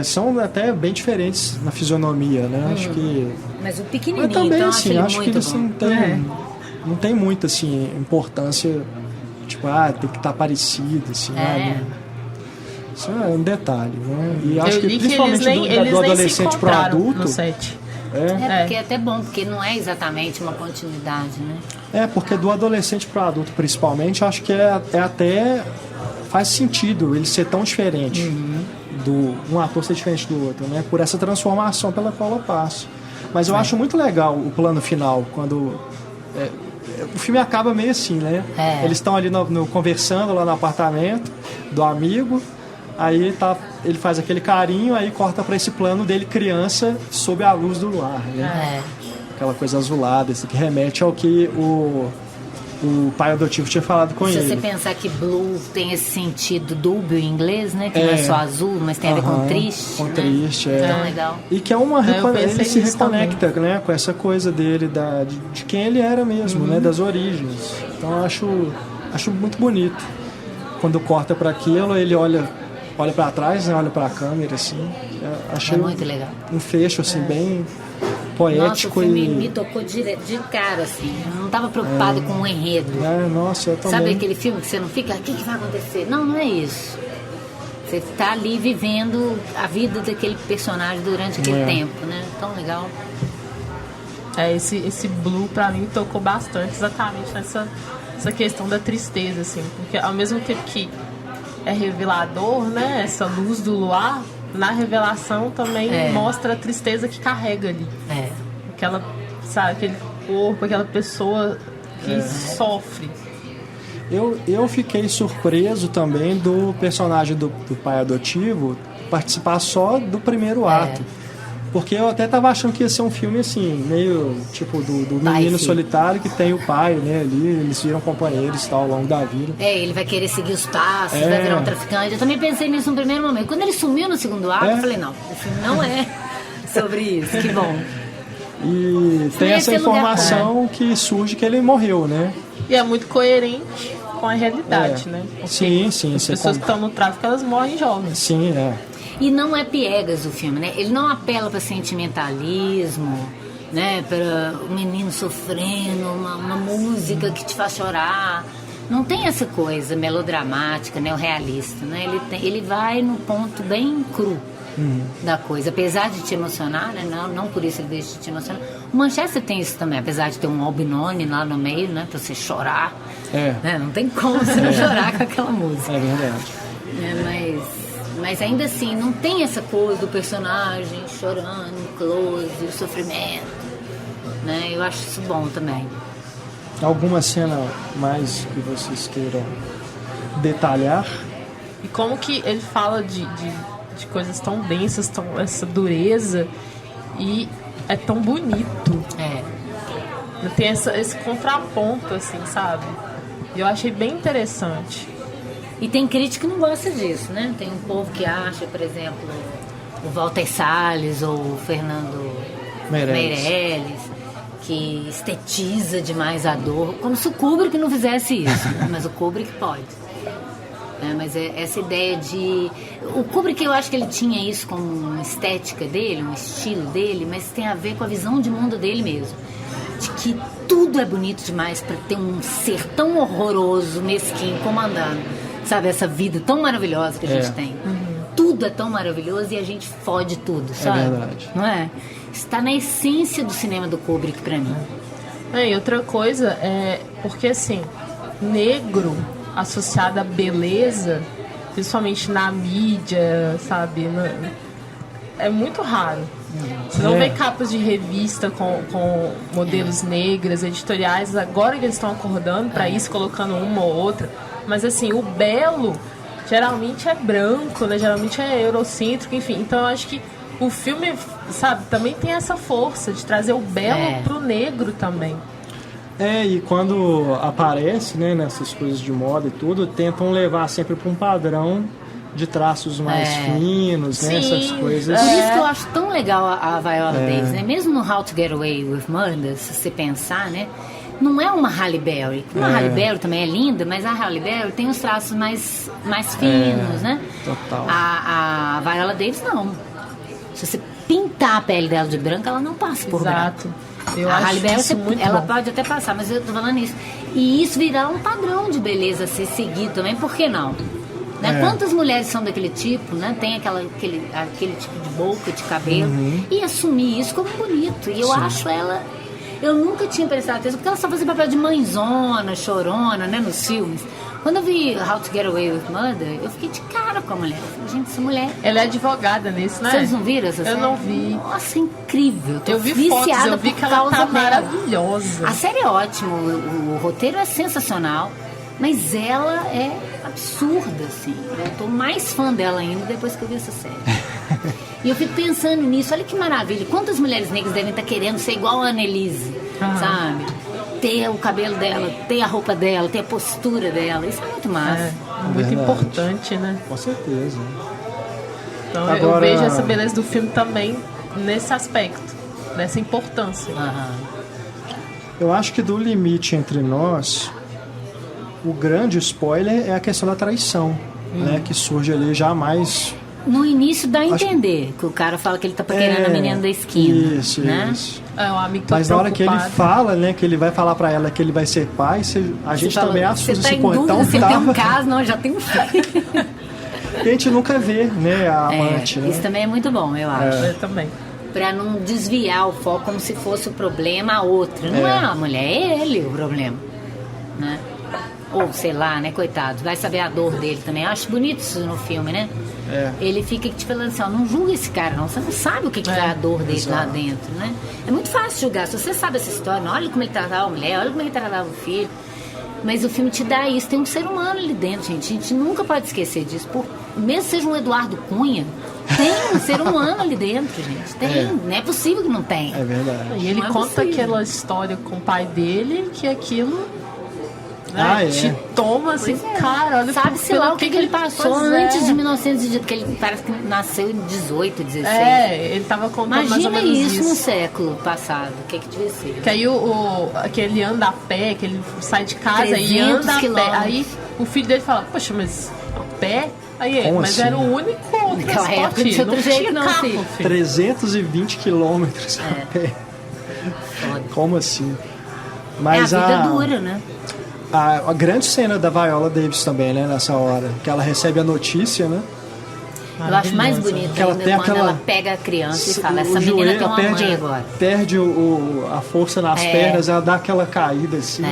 São até bem diferentes na fisionomia, né? Acho que... Mas o pequenininho, também, então, assim, acho que eles bom. não tem muita assim, importância, tipo, tem que estar parecido, assim, isso é um detalhe, né? E acho que principalmente do adolescente pro adulto. No set. Porque é até bom, porque não é exatamente uma continuidade, né? Porque do adolescente pro adulto, principalmente, acho que até faz sentido ele ser tão diferente um ator ser diferente do outro, né? Por essa transformação pela qual eu passo. Mas eu acho muito legal o plano final, quando o filme acaba meio assim, né? Eles estão ali conversando lá no apartamento do amigo, aí ele faz aquele carinho, aí corta para esse plano dele criança sob a luz do luar, né? aquela coisa azulada, isso que remete ao que o pai adotivo tinha falado com Se ele. você pensar que blue tem esse sentido dúbio em inglês, né? Que não é só azul, mas tem a ver com triste. Com né? triste, Tão legal. E que é ele se reconecta, também. né, com essa coisa dele, de quem ele era mesmo, né, das origens. Então eu acho muito bonito. Quando corta para aquilo, ele olha para trás, né, olha para a câmera, assim. Achei muito legal. Um fecho, assim, bem poético. Nossa, o filme me tocou de cara, assim. Eu não estava preocupado com o enredo. Nossa, eu também. Sabe aquele filme que você não fica, o que vai acontecer? Não é isso. Você está ali vivendo a vida daquele personagem durante aquele tempo, né? Tão legal. Esse Blue, pra mim, tocou bastante exatamente nessa questão da tristeza, assim. Porque ao mesmo tempo que é revelador, né? Essa luz do luar, na revelação também mostra a tristeza que carrega ali. Aquela, sabe, aquele corpo, aquela pessoa que sofre. Eu fiquei surpreso também do personagem do pai adotivo participar só do primeiro ato. Porque eu até tava achando que ia ser um filme assim, meio tipo do menino solitário que tem o pai, né, ali, eles viram companheiros e tal ao longo da vida. Ele vai querer seguir os passos, vai virar um traficante. Eu também pensei nisso no primeiro momento. Quando ele sumiu no segundo ato, eu falei, não, o filme não é sobre isso, que bom. E tem essa informação que surge que ele morreu, né? E é muito coerente com a realidade, né? Porque sim. As pessoas que estão no tráfico, elas morrem jovens. Sim, E não é piegas o filme, né? Ele não apela para sentimentalismo, né? Para o menino sofrendo, uma música que te faz chorar. Não tem essa coisa melodramática, né? O realista, né? Ele vai no ponto bem cru da coisa. Apesar de te emocionar, né? Não por isso ele deixa de te emocionar. O Manchester tem isso também, apesar de ter um Albinoni lá no meio, né? Para você chorar. Né? Não tem como você não chorar com aquela música. É verdade. Mas ainda assim, não tem essa coisa do personagem chorando, close, o sofrimento, né? Eu acho isso bom também. Alguma cena mais que vocês queiram detalhar? E como que ele fala de coisas tão densas, essa dureza, e é tão bonito. Tem esse contraponto, assim, sabe? E eu achei bem interessante. E tem crítica que não gosta disso, né? Tem um povo que acha, por exemplo, o Walter Salles ou o Fernando Meirelles, que estetiza demais a dor, como se o Kubrick não fizesse isso, né? Mas o Kubrick pode. Mas essa ideia de... O Kubrick, eu acho que ele tinha isso como uma estética dele, um estilo dele, mas tem a ver com a visão de mundo dele mesmo. De que tudo é bonito demais para ter um ser tão horroroso, mesquinho, comandando. Sabe, essa vida tão maravilhosa que a gente tem. Tudo é tão maravilhoso e a gente fode tudo, sabe? É verdade. Não é? Está na essência do cinema do Kubrick pra mim. E outra coisa é... Porque, assim, negro associado à beleza, principalmente na mídia, sabe? É muito raro. Você não vê capas de revista com modelos negras, editoriais. Agora que eles estão acordando para isso, colocando uma ou outra. Mas assim, o belo geralmente é branco, né? Geralmente é eurocêntrico, enfim. Então eu acho que o filme, sabe, também tem essa força de trazer o belo pro negro também. E quando aparece, né, nessas coisas de moda e tudo, tentam levar sempre para um padrão de traços mais finos, né? Essas coisas. Por isso que eu acho tão legal a Viola Davis, né? Mesmo no How to Get Away with Murder, se você pensar, né? Não é uma Halle Berry. Uma Halle Berry também é linda, mas a Halle Berry tem os traços mais finos, né? Total. A Viola Davis, não. Se você pintar a pele dela de branco, ela não passa por branco. Eu a acho Halle Berry, isso muito ela bom. pode até passar, mas eu tô falando isso. E isso virar um padrão de beleza a ser seguido também, por que não? Né? Quantas mulheres são daquele tipo, né? Tem aquele tipo de boca, de cabelo, e assumir isso como bonito. E eu acho ela... Eu nunca tinha prestado atenção, porque ela só fazia papel de mãezona, chorona, né, nos filmes. Quando eu vi How to Get Away with Murder, eu fiquei de cara com a mulher. Eu falei, gente, essa mulher... Ela é advogada nisso, né? Vocês não viram essa série? Eu não vi. Nossa, incrível. Eu vi fotos, eu vi que ela tá maravilhosa. A série é ótima, o roteiro é sensacional, mas ela é absurda, assim. Eu tô mais fã dela ainda depois que eu vi essa série. E eu fico pensando nisso, olha que maravilha. Quantas mulheres negras devem estar querendo ser igual a Annelise, sabe? Ter o cabelo dela, ter a roupa dela, ter a postura dela. Isso é muito massa. Muito importante, né? Com certeza. Então Agora... eu vejo essa beleza do filme também nesse aspecto, nessa importância. Eu acho que do Limite Entre Nós, o grande spoiler é a questão da traição, né? Que surge ali já mais... No início dá a entender que o cara fala que ele tá paquerando a menina da esquina. Isso, né? isso. O amigo tá Mas na hora que ele preocupado. fala, né, que ele vai falar pra ela que ele vai ser pai, a gente também assusta. Você tá Assim, em pô, dúvida então se ele tem um tava... caso, não, já tem um filho. E a gente nunca vê, né, a amante, né? Isso também é muito bom, eu acho. Eu também. Pra não desviar o foco como se fosse o problema a outra. Não é a mulher, é ele o problema. Né? Ou, sei lá, né, coitado. Vai saber a dor dele também. Eu acho bonito isso no filme, né? Ele fica te falando assim, ó, não julga esse cara não. Você não sabe o que é a dor dele lá dentro, né? É muito fácil julgar. Se você sabe essa história, olha como ele tratava a mulher, olha como ele tratava o filho. Mas o filme te dá isso. Tem um ser humano ali dentro, gente. A gente nunca pode esquecer disso. Mesmo que seja um Eduardo Cunha, tem um ser humano ali dentro, gente. Tem. Não é possível que não tenha. É verdade. E ele Não é conta possível. aquela história com o pai dele, que aquilo né, te toma assim, cara, olha Sabe-se pelo lá o que ele passou Pois antes de 1918, que ele parece que nasceu em 18, 16. Ele tava contando mais ou Imagina menos isso no isso. século passado, o que devia ser. Que aí que ele anda a pé, que ele sai de casa e 300 anda a pé. quilômetros. Aí o filho dele fala, poxa, mas a pé? Aí ele, Como mas assim? era o único Naquela época transporte, não tinha outro jeito, não, carro, filho. 320 quilômetros a pé. Foda. Como assim? É Mas a vida dura, né? a grande cena da Viola Davis também, né, nessa hora, que ela recebe a notícia, né? Eu acho mais bonito Que ela ainda tem quando aquela- ela pega a criança e fala, O essa menina joelho, tem uma perde, mãe agora. perde a força nas pernas, ela dá aquela caída assim.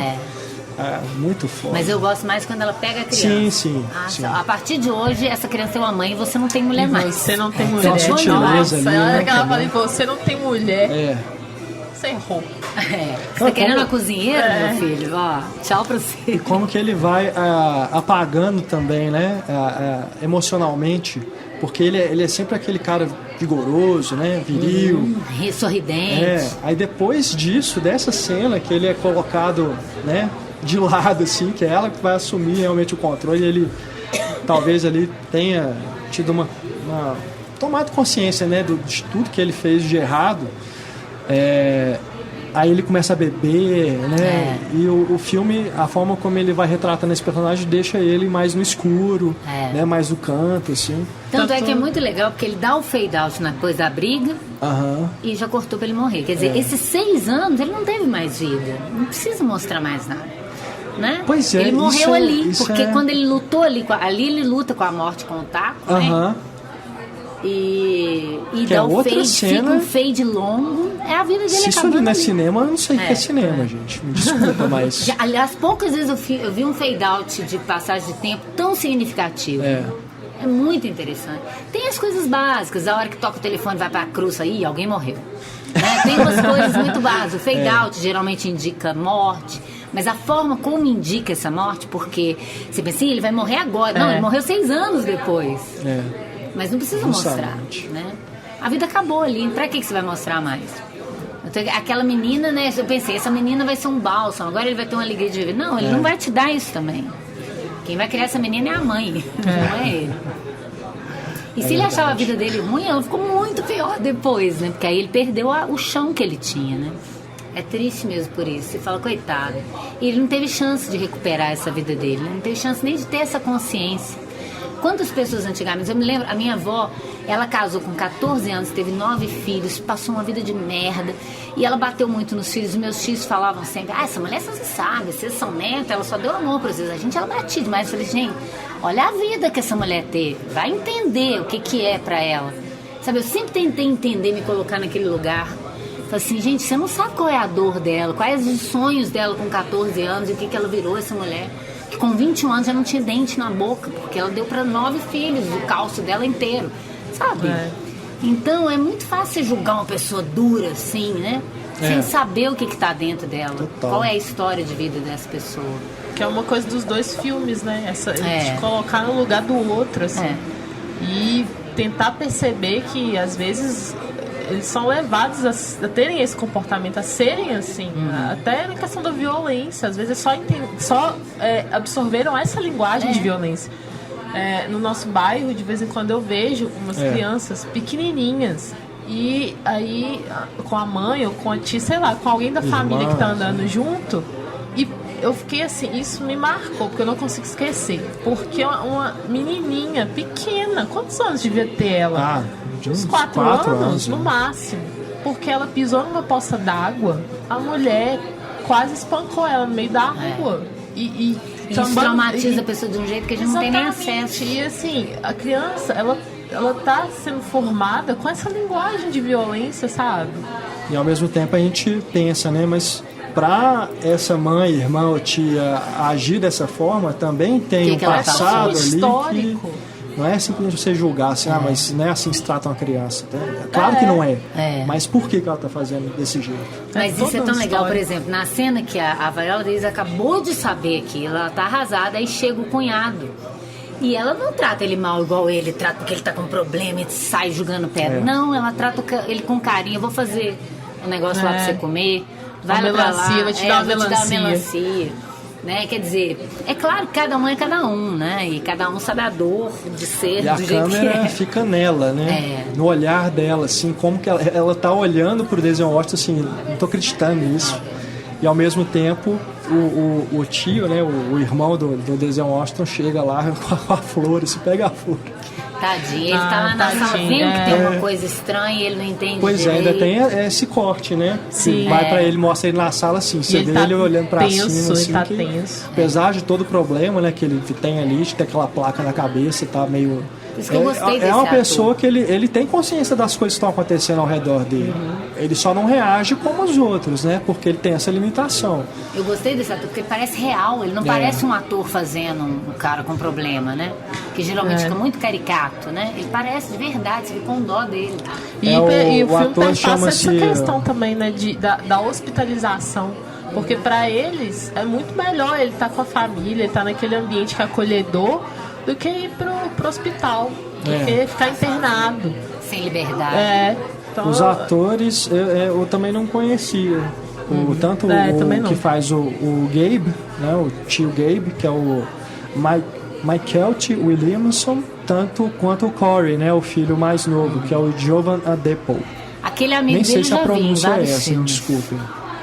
Muito foda. Mas eu gosto mais quando ela pega a criança. Sim, sim, sim. A partir de hoje, essa criança tem uma mãe e você não tem mulher mais. Você não tem mulher. Uma sutileza Nossa, ali, a hora né, que ela também. fala, você não tem mulher, É. você errou. Você tá querendo como- uma cozinheira, meu filho? Ó, tchau pra você. E como que ele vai apagando também, né? Emocionalmente. Porque ele é sempre aquele cara vigoroso, né? Viril. Sorridente. Aí depois disso, dessa cena que ele é colocado, né, de lado, assim, que é ela que vai assumir realmente o controle, ele talvez ali tenha tido uma tomado consciência, né, de tudo que ele fez de errado. Aí ele começa a beber, né? E o filme, a forma como ele vai retratando esse personagem deixa ele mais no escuro, né? Mais no canto, assim. Tanto é que é muito legal, porque ele dá o fade out depois da briga e já cortou pra ele morrer. Quer dizer, esses 6 anos ele não teve mais vida. Não precisa mostrar mais nada. Né? Pois é, ele morreu isso ali, porque é... quando ele lutou ali ele luta com a morte com o taco, né? E que dá é o outra fade, cena... fica um fade longo, é a vida dele Se isso ali acabando não é ali. cinema, eu não sei o que é cinema, gente. Me desculpa, mas... Aliás, poucas vezes eu vi um fade out de passagem de tempo tão significativo. É muito interessante. Tem as coisas básicas, a hora que toca o telefone vai pra cruz aí, alguém morreu. Né? Tem umas coisas muito básicas. O fade out geralmente indica morte, mas a forma como indica essa morte, porque você pensa assim, ele vai morrer agora. Não, ele morreu 6 anos depois. Mas não precisa mostrar, né? A vida acabou ali, pra que você vai mostrar mais? Aquela menina, né? Eu pensei, essa menina vai ser um bálsamo, agora ele vai ter uma alegria de viver. Não, ele não vai te dar isso também. Quem vai criar essa menina é a mãe, não é ele. E se ele achava a vida dele ruim, ela ficou muito pior depois, né? Porque aí ele perdeu o chão que ele tinha, né? É triste mesmo por isso. Você fala, coitado. E ele não teve chance de recuperar essa vida dele, né? Não teve chance nem de ter essa consciência. Quantas pessoas antigamente, eu me lembro, a minha avó, ela casou com 14 anos, teve 9 filhos, passou uma vida de merda, e ela bateu muito nos filhos. Meus filhos falavam sempre, essa mulher você sabe, vocês são netos, ela só deu amor para vocês. A gente, ela batia demais. Eu falei, gente, olha a vida que essa mulher teve, vai entender o que é para ela. Sabe, eu sempre tentei entender, me colocar naquele lugar. Falei assim, gente, você não sabe qual é a dor dela, quais os sonhos dela com 14 anos, e o que ela virou essa mulher. Que com 21 anos já não tinha dente na boca, porque ela deu para 9 filhos o cálcio dela inteiro, sabe? Então é muito fácil julgar uma pessoa dura assim, né? Sem saber o que tá dentro dela. Total. Qual é a história de vida dessa pessoa. Que é uma coisa dos dois filmes, né? Te colocar no lugar do outro, assim. E tentar perceber que às vezes eles são levados a terem esse comportamento, a serem assim, até na questão da violência. Às vezes só absorveram essa linguagem de violência. No nosso bairro, de vez em quando eu vejo umas crianças pequenininhas e aí com a mãe ou com a tia, sei lá, com alguém da família que tá andando junto, e eu fiquei assim, isso me marcou, porque eu não consigo esquecer, porque uma menininha pequena, quantos anos devia ter ela? Uns 4 anos no máximo, porque ela pisou numa poça d'água, a mulher quase espancou ela no meio da rua. E isso traumatiza a pessoa de um jeito que a gente não tem nem acesso. E assim, a criança, ela tá sendo formada com essa linguagem de violência, sabe? E ao mesmo tempo a gente pensa, né, mas para essa mãe, irmã ou tia agir dessa forma, também tem um passado ali histórico. Que não é simplesmente você julgar assim, mas não é assim que se trata uma criança. Claro que não é. Mas por que ela está fazendo desse jeito? Mas isso é tão legal, por exemplo, na cena que a Viola Davis acabou de saber que ela tá arrasada, aí chega o cunhado. E ela não trata ele mal igual ele trata, porque ele tá com problema e sai jogando pedra. Não, ela trata ele com carinho. Eu vou fazer um negócio lá pra você comer. Vai lá pra lá. Vou te dar uma melancia. Né? Quer dizer, é claro que cada um é cada um, né? E cada um sabe a dor de ser do jeito que é. E a câmera fica nela, né? No olhar dela, assim, como que ela tá olhando pro Denzel Washington, assim, não tô acreditando nisso. E ao mesmo tempo, o tio, né? O irmão do Denzel Washington chega lá com a flor, se pega a flor. Tadinho, ele tá lá na sala vendo que tem uma coisa estranha e ele não entende direito. Ainda tem esse corte, né? Sim, vai pra ele, mostra ele na sala assim, você vê ele olhando pra cima, assim, ele tá tenso. Apesar de todo o problema, né, que ele tem ali, de ter aquela placa na cabeça, tá meio... Isso que eu gostei desse uma ator. pessoa que ele tem consciência das coisas que estão acontecendo ao redor dele. Ele só não reage como os outros, né? Porque ele tem essa limitação. Eu gostei desse ator, porque ele parece real. Ele não parece um ator fazendo um cara com problema, né? Que geralmente fica muito caricato, né? Ele parece de verdade, você fica com dó dele. E o filme passa essa questão também, né? Da hospitalização. Porque pra eles é muito melhor ele estar com a família, ele estar naquele ambiente que é acolhedor, do que ir pro hospital, porque ficar internado. Sem liberdade. Então, os atores eu também não conhecia. Tanto o que faz o Gabe, né, o tio Gabe, que é o Michael T. Williamson, tanto quanto o Corey, né, o filho mais novo, que é o Jovan Adepo. Aquele amigo Nem sei dele se a pronúncia é essa, filmes. desculpem.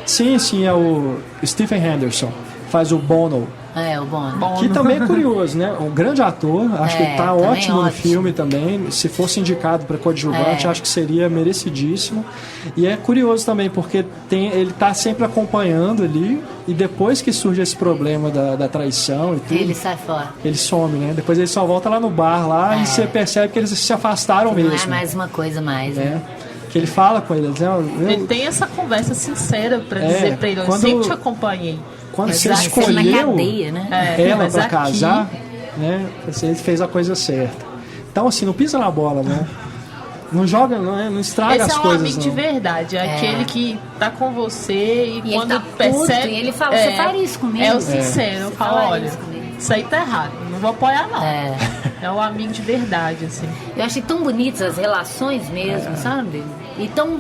Sim, é o Stephen Henderson, faz o Bono. O Bono. Que também é curioso, né? Um grande ator, acho que tá ótimo no filme também. Se fosse indicado para coadjuvante, acho que seria merecidíssimo. E é curioso também, porque ele tá sempre acompanhando ali, e depois que surge esse problema da traição e tudo, ele sai fora. Ele some, né? Depois ele só volta lá no bar lá e você percebe que eles se afastaram mesmo. Não é mais uma coisa mais, né? Que ele fala com ele. Ele tem essa conversa sincera para dizer para ele: eu sempre te acompanhei. Quando você escolheu cadeia, né? ela para casar, né? Ele fez a coisa certa. Então, assim, não pisa na bola, né? Não joga, não estraga as coisas. Esse é um amigo de verdade, aquele que tá com você e quando ele tá percebe. Puto, e ele fala: você faria isso comigo? É o sincero, eu falo: olha, isso aí tá errado, não vou apoiar, não. É um amigo de verdade, assim. Eu achei tão bonitas as relações mesmo, sabe? E tão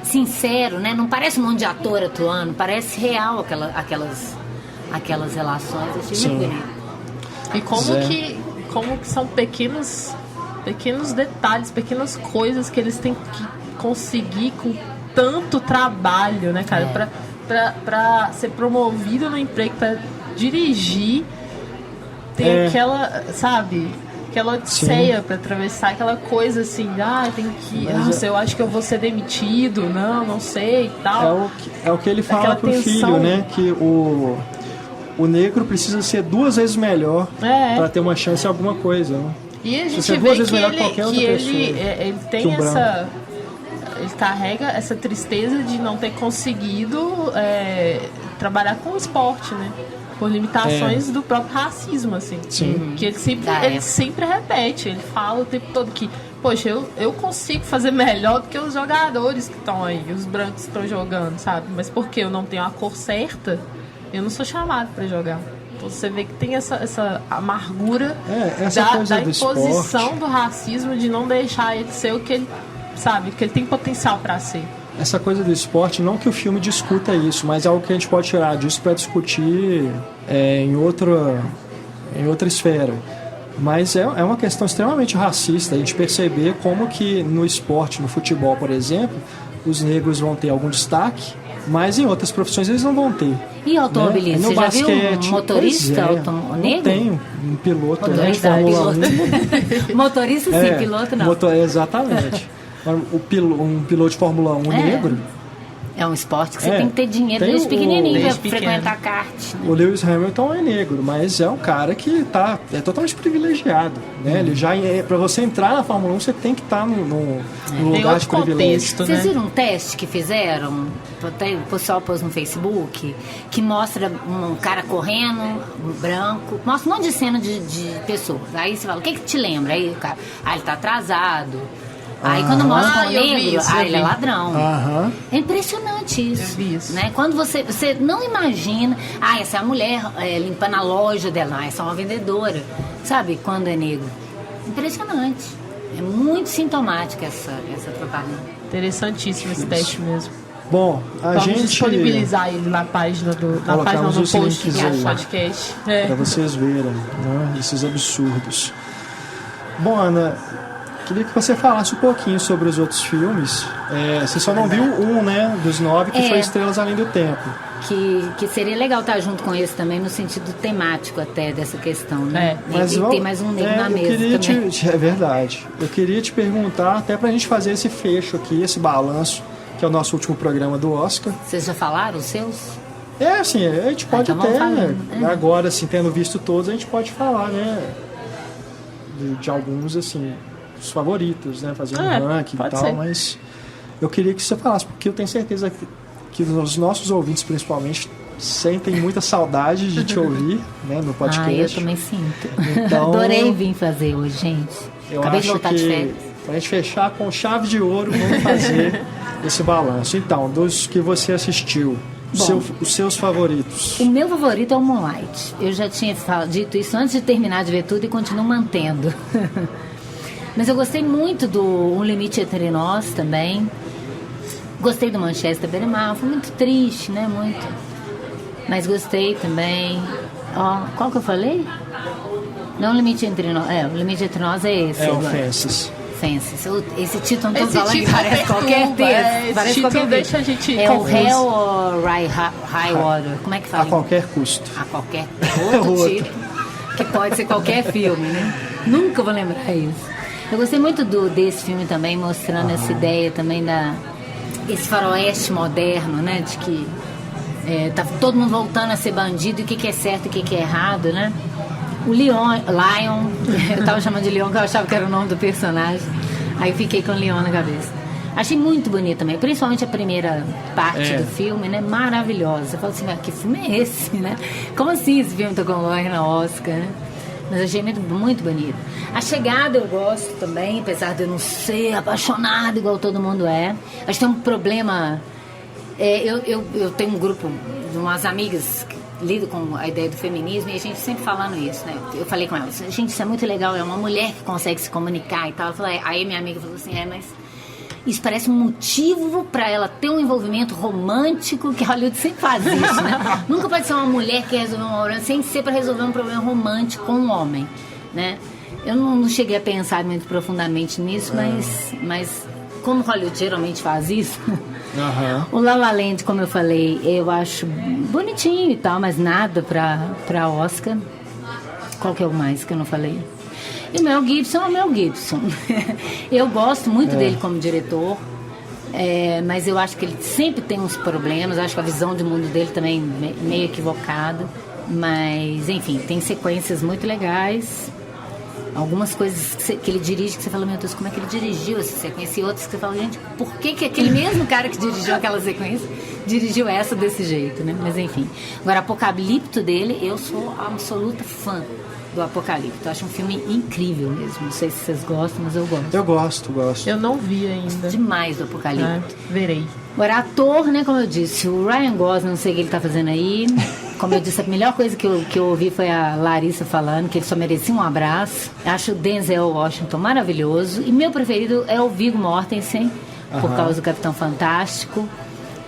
sincero, né? Não parece um monte de ator atuando, parece real aquelas relações. Eu achei muito bonito. E como que são pequenos detalhes, pequenas coisas que eles têm que conseguir com tanto trabalho, né, cara? Pra ser promovido no emprego, pra dirigir, tem aquela, sabe, aquela odisseia pra atravessar, aquela coisa assim, tem que, nossa, eu acho que eu vou ser demitido, não sei e tal. É o que ele fala pro filho, né, que o negro precisa ser 2 vezes melhor pra ter uma chance em alguma coisa, né? E a gente vê que ele tem ele carrega essa tristeza de não ter conseguido trabalhar com o esporte, né? Por limitações do próprio racismo, assim. Sim. Que ele sempre repete, ele fala o tempo todo que, poxa, eu consigo fazer melhor do que os jogadores que estão aí, os brancos que estão jogando, sabe? Mas porque eu não tenho a cor certa, eu não sou chamado para jogar. Então você vê que tem essa amargura essa coisa da do imposição esporte. do racismo, de não deixar ele ser o que ele sabe, que ele tem potencial para ser. Essa coisa do esporte, não que o filme discuta isso, mas é algo que a gente pode tirar disso para discutir em outra esfera. Mas é uma questão extremamente racista a gente perceber como que no esporte, no futebol, por exemplo, os negros vão ter algum destaque, mas em outras profissões eles não vão ter. E automobilista? Né? Você já viu um motorista negro? Tem um piloto de Motorista, Fórmula 1. Motorista sim, piloto não. Exatamente. Um piloto de Fórmula 1 negro. É um esporte que você tem que ter dinheiro desde pequenininho para frequentar kart. Né? O Lewis Hamilton é negro, mas é um cara que é totalmente privilegiado. Né? Ele já para você entrar na Fórmula 1, você tem que estar num lugar de privilégio. Né? Vocês viram um teste que fizeram? O pessoal pôs no Facebook, que mostra um cara correndo, branco, mostra um monte de cena de pessoas. Aí você fala, o que te lembra? Aí o cara, ele tá atrasado. Aí quando mostra um negro, ele é ladrão. É impressionante isso. Né? Quando você não imagina, essa é a mulher limpando a loja dela, essa é uma vendedora. Sabe, quando é negro. Impressionante. É muito sintomática essa propaganda. Interessantíssimo esse teste mesmo. Bom, Vamos disponibilizar ele na página do post do podcast. Para vocês verem, né, esses absurdos. Bom, Ana, queria que você falasse um pouquinho sobre os outros filmes. Você só não viu um, né, dos 9, que foi Estrelas Além do Tempo. Que seria legal estar junto com esse também, no sentido temático até dessa questão, né? Mas e tem mais um negro na mesa também. É verdade. Eu queria te perguntar, até pra gente fazer esse fecho aqui, esse balanço, que é o nosso último programa do Oscar. Vocês já falaram os seus? Assim, a gente pode então até, agora, assim, tendo visto todos, a gente pode falar, né, de alguns, assim, os favoritos, né, fazer um ranking e tal, ser. Mas eu queria que você falasse, porque eu tenho certeza que os nossos ouvintes, principalmente, sentem muita saudade de te ouvir, né, no podcast. Eu também sinto. Então, adorei vir fazer hoje, gente. Eu Acabei de acho voltar de férias. Pra gente fechar com chave de ouro, vamos fazer esse balanço. Então, dos que você assistiu, os seus favoritos. O meu favorito é o Moonlight. Eu já tinha dito isso antes de terminar de ver tudo e continuo mantendo. Mas eu gostei muito do Um Limite Entre Nós também. Gostei do Manchester by the Mile. Foi muito triste, né? Muito. Mas gostei também. Qual que eu falei? Não, O Limite Entre Nós. O Limite Entre Nós é esse. O Fences. Esse título não tô falando que parece qualquer texto. Parece qualquer deixa a gente o Hell or High Water. Como é que fala? A qualquer custo. A qualquer outro título. Que pode ser qualquer filme, né? Nunca vou lembrar isso. Eu gostei muito desse filme também, mostrando essa ideia também esse faroeste moderno, né? De que tá todo mundo voltando a ser bandido, e o que é certo e o que é errado, né? O Lion, eu tava chamando de Leon porque eu achava que era o nome do personagem. Aí eu fiquei com o Leon na cabeça. Achei muito bonito também, principalmente a primeira parte do filme, né? Maravilhosa. Eu falo assim, que filme é esse, né? Como assim esse filme tá concorrendo na Oscar, né? Mas achei muito bonito. A Chegada eu gosto também, apesar de eu não ser apaixonada igual todo mundo é. Acho que tem um problema. Eu tenho um grupo de umas amigas que lidam com a ideia do feminismo, e a gente sempre falando isso, né? Eu falei com elas, gente, isso é muito legal, é uma mulher que consegue se comunicar e tal. Aí minha amiga falou assim, mas isso parece um motivo para ela ter um envolvimento romântico, que Hollywood sempre faz isso, né? Nunca pode ser uma mulher que resolver um problema sem ser para resolver um problema romântico com um homem, né? Eu não cheguei a pensar muito profundamente nisso, mas como Hollywood geralmente faz isso, o La La Land, como eu falei, eu acho bonitinho e tal, mas nada pra Oscar. Qual que é o mais que eu não falei? E o Mel Gibson é o Mel Gibson. Eu gosto muito dele como diretor, mas eu acho que ele sempre tem uns problemas. Acho que a visão de mundo dele também é meio equivocada. Mas, enfim, tem sequências muito legais. Algumas coisas que ele dirige que você fala, meu Deus, como é que ele dirigiu essa sequência? E outras que você fala, gente, por que aquele mesmo cara que dirigiu aquela sequência dirigiu essa desse jeito, né? Mas enfim. Agora, Apocalipto dele, eu sou absoluta fã do Apocalipto. Eu acho um filme incrível mesmo. Não sei se vocês gostam, mas eu gosto. Eu gosto. Eu não vi ainda. Demais do Apocalipto. Verei. Agora, ator, né, como eu disse, o Ryan Gosling, não sei o que ele tá fazendo aí. Como eu disse, a melhor coisa que eu ouvi foi a Larissa falando que ele só merecia um abraço. Acho o Denzel Washington maravilhoso. E meu preferido é o Viggo Mortensen, por causa do Capitão Fantástico.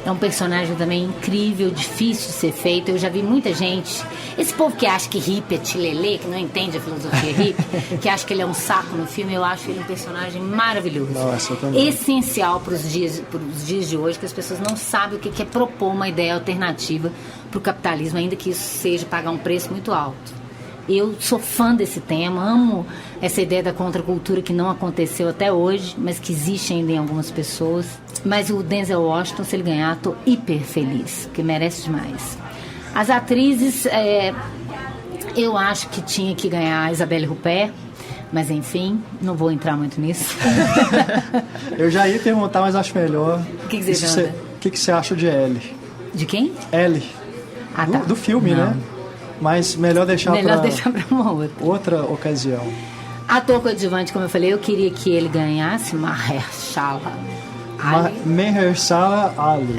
É um personagem também incrível, difícil de ser feito. Eu já vi muita gente... Esse povo que acha que hippie é tilelê, que não entende a filosofia hippie, que acha que ele é um saco no filme, eu acho ele um personagem maravilhoso. Nossa, eu também. Essencial para os dias de hoje, que as pessoas não sabem o que é propor uma ideia alternativa para o capitalismo, ainda que isso seja pagar um preço muito alto. Eu sou fã desse tema, amo essa ideia da contracultura que não aconteceu até hoje, mas que existe ainda em algumas pessoas. Mas o Denzel Washington, se ele ganhar, tô hiper feliz, porque merece demais. As atrizes, eu acho que tinha que ganhar a Isabelle Huppert, mas enfim, não vou entrar muito nisso. Eu já ia perguntar, mas acho melhor. O que você pergunta? O que você acha de Ellie? De quem? Ellie. Ah, tá. Do filme, Não. né? Mas melhor deixar para uma outra ocasião. Ator coadjuvante, como eu falei, eu queria que ele ganhasse Mahershala Ali. Mahershala Ali.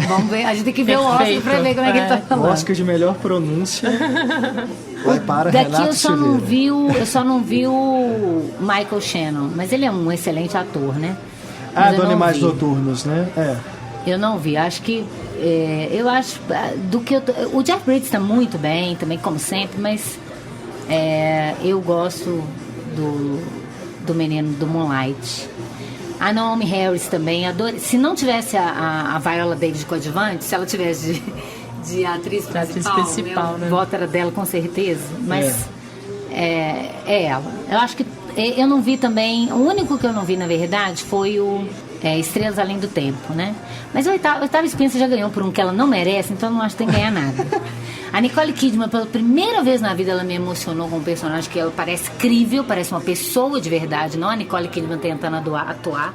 Vamos ver, a gente tem que ver o Oscar pra ver como é que ele tá O falando. Oscar de melhor pronúncia vai para Daqui Renato eu só Silveira. não vi o Michael Shannon, mas ele é um excelente ator, né? Mas eu do não Animais vi. Noturnos, né? Eu não vi, acho que eu acho do que o Jeff Bridges está muito bem, também como sempre, mas eu gosto do menino do Moonlight. A Naomi Harris também, adoro. Se não tivesse a Viola Davis de coadjuvante, se ela tivesse de atriz principal, né? O voto era dela com certeza, mas é ela. Eu acho que eu não vi também, o único que eu não vi na verdade foi o Estrelas Além do Tempo, né? Mas o Octavia Spencer já ganhou por um que ela não merece, então eu não acho que tem que ganhar nada. A Nicole Kidman, pela primeira vez na vida, ela me emocionou com um personagem que ela parece crível, parece uma pessoa de verdade, não a Nicole Kidman tentando atuar.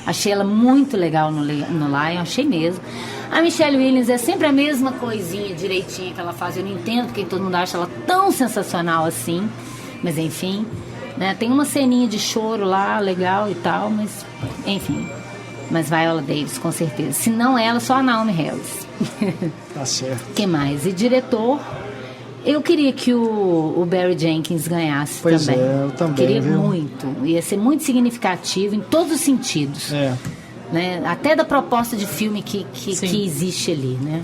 Achei ela muito legal no Lion, achei mesmo. A Michelle Williams é sempre a mesma coisinha direitinha que ela faz. Eu não entendo porque todo mundo acha ela tão sensacional assim, mas enfim, né? Tem uma ceninha de choro lá, legal e tal, mas enfim. Mas Viola Davis, com certeza. Se não ela, só a Naomi Harris. Tá certo. Que mais? E diretor, eu queria que o Barry Jenkins ganhasse Pois também. eu também, Queria viu? muito. Ia ser muito significativo em todos os sentidos. Né? Até da proposta de filme que existe ali, né?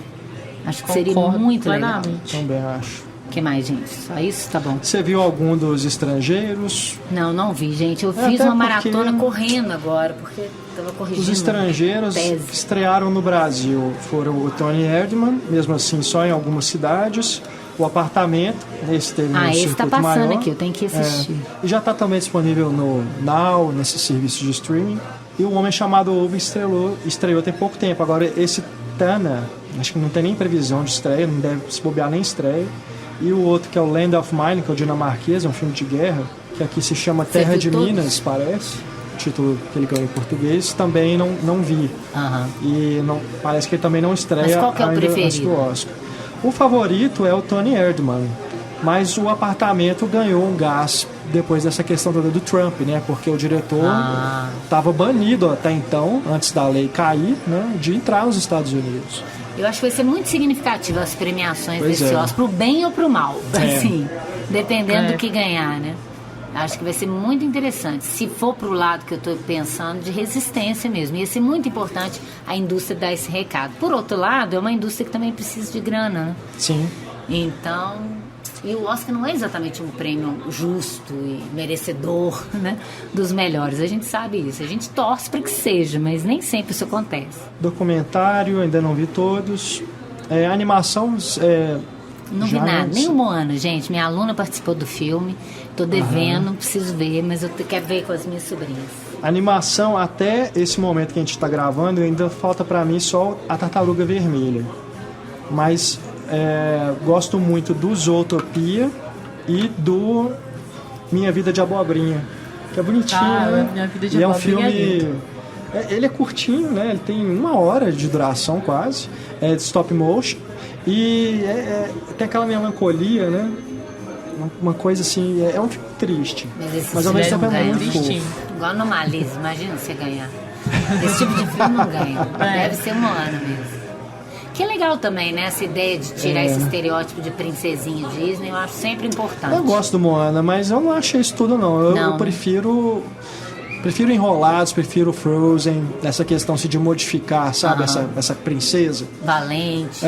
Acho que seria muito legal. Também acho. O que mais, gente? Só isso? Tá bom. Você viu algum dos Estrangeiros? Não vi, gente. Eu fiz até uma porque maratona correndo agora, porque tava corrigindo. Os Estrangeiros tese. que estrearam no Brasil foram o Tony Erdmann, mesmo assim só em algumas cidades. O Apartamento, esse teve um esse circuito tá passando maior. aqui, eu tenho que assistir. E já está também disponível no Now, nesse serviço de streaming. E O Homem Chamado Ove estreou tem pouco tempo. Agora esse Tana, acho que não tem nem previsão de estreia, não deve se bobear nem estreia. E o outro que é o Land of Mine, que é o dinamarquês, é um filme de guerra, que aqui se chama Terra de Minas, parece. O título que ele ganhou em português, também não vi. E parece que ele também não estreia. Mas qual que é o ainda antes preferido? do Oscar. O favorito é o Tony Erdmann, mas o Apartamento ganhou um gás depois dessa questão toda do Trump, né? Porque o diretor estava banido até então, antes da lei cair, né? De entrar nos Estados Unidos. Eu acho que vai ser muito significativo as premiações desse Oscar, pro bem ou pro mal, assim, dependendo do que ganhar, né? Acho que vai ser muito interessante. Se for pro lado que eu estou pensando, de resistência mesmo. Ia ser muito importante a indústria dar esse recado. Por outro lado, é uma indústria que também precisa de grana, né? Sim. Então, e o Oscar não é exatamente um prêmio justo e merecedor, né, dos melhores. A gente sabe isso. A gente torce para que seja, mas nem sempre isso acontece. Documentário, ainda não vi todos. Animação... Não vi nada, nem o Moana, gente. Minha aluna participou do filme. Tô devendo, preciso ver, mas eu quero ver com as minhas sobrinhas. Animação, até esse momento que a gente está gravando, ainda falta para mim só a Tartaruga Vermelha. Mas gosto muito do Zootopia e do Minha Vida de Abobrinha, que é bonitinho, né? Minha Vida de e é um Abobrinha filme... ele é curtinho, né? Ele tem 1 hora de duração quase. É de stop motion. E tem aquela melancolia, né? Uma coisa assim, é um filme triste. Mas ao mesmo tempo é muito fofo. Igual Anomalisa, imagina você ganhar. Esse tipo de filme não ganha. Deve ser Moana mesmo. Que é legal também, né? Essa ideia de tirar esse estereótipo de princesinha Disney, eu acho sempre importante. Eu gosto do Moana, mas eu não achei isso tudo, não. Eu prefiro Enrolados, prefiro Frozen, essa questão de modificar, sabe? Essa princesa. Valente.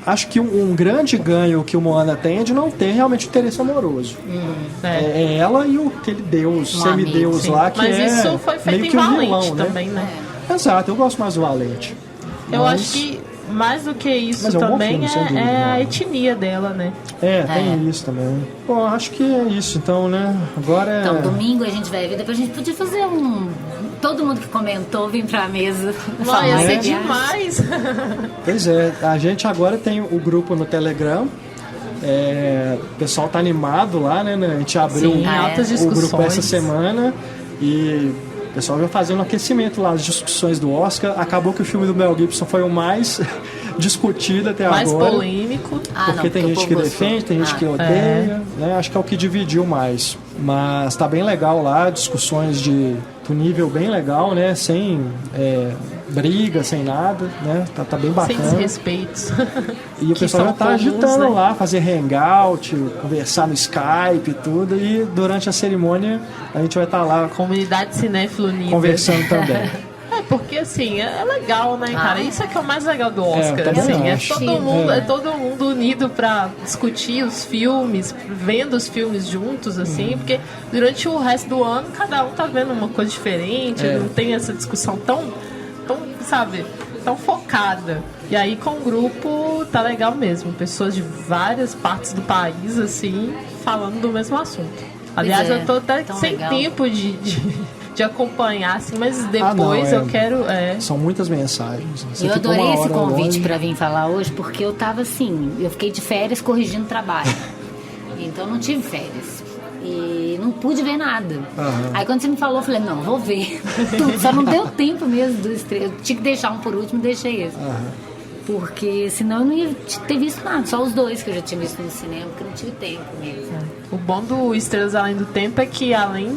Acho que um grande ganho que o Moana tem é de não ter realmente interesse amoroso. É ela e aquele deus, semideus lá, que mas isso foi feito meio em que um Valente vilão, também, né? Exato, eu gosto mais do Valente. Eu acho que mais do que isso também é a etnia dela, né? Tem isso também. Bom, acho que é isso então, né? Agora Então, domingo a gente vai ver, depois a gente podia fazer todo mundo que comentou vir pra mesa. Ia ser demais. Pois é, a gente agora tem o grupo no Telegram. O pessoal tá animado lá, né? A gente abriu o grupo essa semana e o pessoal vai fazendo um aquecimento lá, as discussões do Oscar. Acabou que o filme do Mel Gibson foi o mais discutido até agora. Mais polêmico. Porque tem gente que defende, tem gente que odeia. Né? Acho que é o que dividiu mais. Mas tá bem legal lá, discussões do nível bem legal, né? Sem briga, sem nada, né? Tá bem bacana. Sem desrespeitos. E o pessoal já tá agitando, né? Lá, fazer hangout, conversar no Skype e tudo. E durante a cerimônia a gente vai estar lá. Comunidade cinéfilo unida. Conversando também. Porque assim, é legal, né, cara? Isso é que é o mais legal do Oscar. Todo mundo unido pra discutir os filmes, vendo os filmes juntos, assim, porque durante o resto do ano cada um tá vendo uma coisa diferente, não tem essa discussão tão, sabe, tão focada. E aí com o grupo tá legal mesmo, pessoas de várias partes do país, assim, falando do mesmo assunto. Aliás, eu tô até sem tempo de acompanhar, assim, mas depois eu quero... São muitas mensagens. Eu adorei esse convite para vir falar hoje, porque eu tava assim, eu fiquei de férias corrigindo trabalho. Então não tive férias. E não pude ver nada. Aí quando você me falou, eu falei, não, vou ver tudo. Só não deu tempo mesmo do estreia. Eu tinha que deixar um por último, deixei esse. Porque senão eu não ia ter visto nada. Só os dois que eu já tinha visto no cinema, porque eu não tive tempo mesmo. O bom do Estrelas Além do Tempo é que além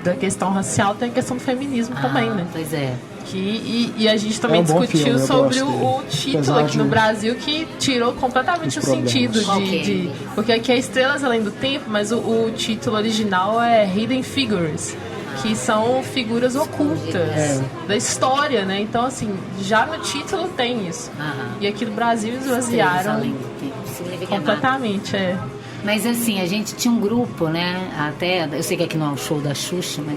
da questão racial, tem a questão do feminismo também, né? Pois é. E a gente também discutiu sobre o título aqui no Brasil, que tirou completamente o sentido de... Porque aqui é Estrelas Além do Tempo, mas o título original é Hidden Figures, que são figuras ocultas da história, né? Então, assim, já no título tem isso. E aqui no Brasil esvaziaram completamente, Mas assim, a gente tinha um grupo, né? Até, eu sei que aqui não é o show da Xuxa, mas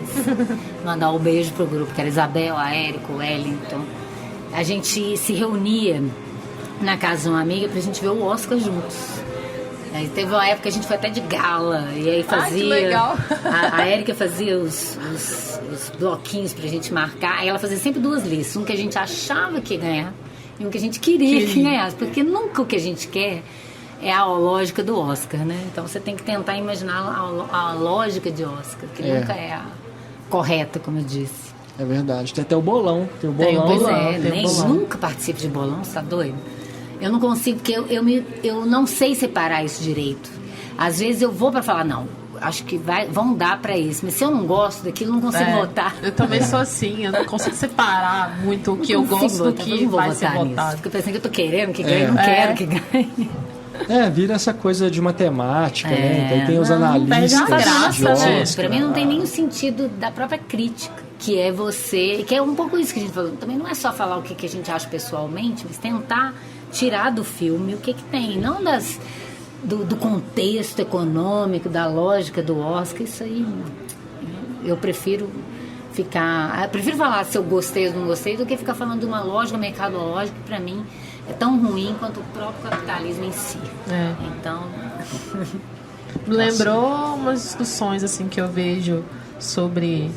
mandar um beijo pro grupo, que era Isabel, a Érico, o Wellington. A gente se reunia na casa de uma amiga pra gente ver o Oscar juntos. Aí teve uma época que a gente foi até de gala, e aí fazia... que legal! A Érica fazia os bloquinhos pra gente marcar, aí ela fazia sempre duas listas, um que a gente achava que ia ganhar e um que a gente queria que ganhasse, porque nunca o que a gente quer é a lógica do Oscar, né? Então você tem que tentar imaginar a lógica de Oscar, que nunca é a correta, como eu disse. É verdade, tem até o bolão. Tem o bolão. Nunca participo de bolão, você tá doido? Eu não consigo, porque eu não sei separar isso direito. Às vezes eu vou pra falar, não, acho que vão dar pra isso, mas se eu não gosto daquilo, eu não consigo votar. Eu também sou assim, eu não consigo separar muito o que eu gosto do que vai ser votado. Fico pensando que eu tô querendo que ganhe, não quero que ganhe. Vira essa coisa de matemática, né? Então tem os analistas. Pra mim não tem nenhum sentido da própria crítica, que é que é um pouco isso que a gente falou. Também não é só falar o que a gente acha pessoalmente, mas tentar tirar do filme o que tem, não do contexto econômico, da lógica do Oscar. Isso aí eu prefiro falar se eu gostei ou não gostei do que ficar falando de uma lógica mercadológica que pra mim é tão ruim quanto o próprio capitalismo em si. Então me lembrou umas discussões assim que eu vejo sobre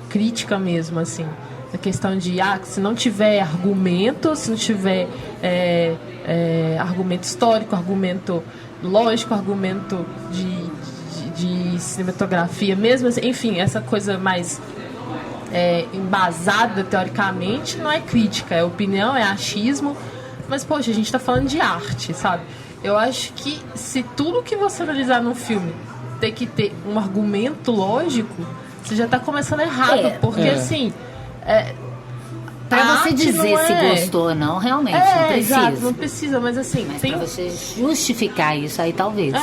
crítica mesmo, assim, a questão de se não tiver argumento, se não tiver argumento histórico, argumento lógico, argumento de cinematografia mesmo, assim, enfim, essa coisa mais embasada teoricamente, não é crítica, é opinião, é achismo, mas poxa, a gente tá falando de arte, sabe? Eu acho que se tudo que você analisar num filme tem que ter um argumento lógico, você já tá começando errado, porque assim, Pra a você arte dizer não se é... gostou ou não, realmente, não precisa. Exato, não precisa, mas assim... Mas tem... pra você justificar isso aí, talvez.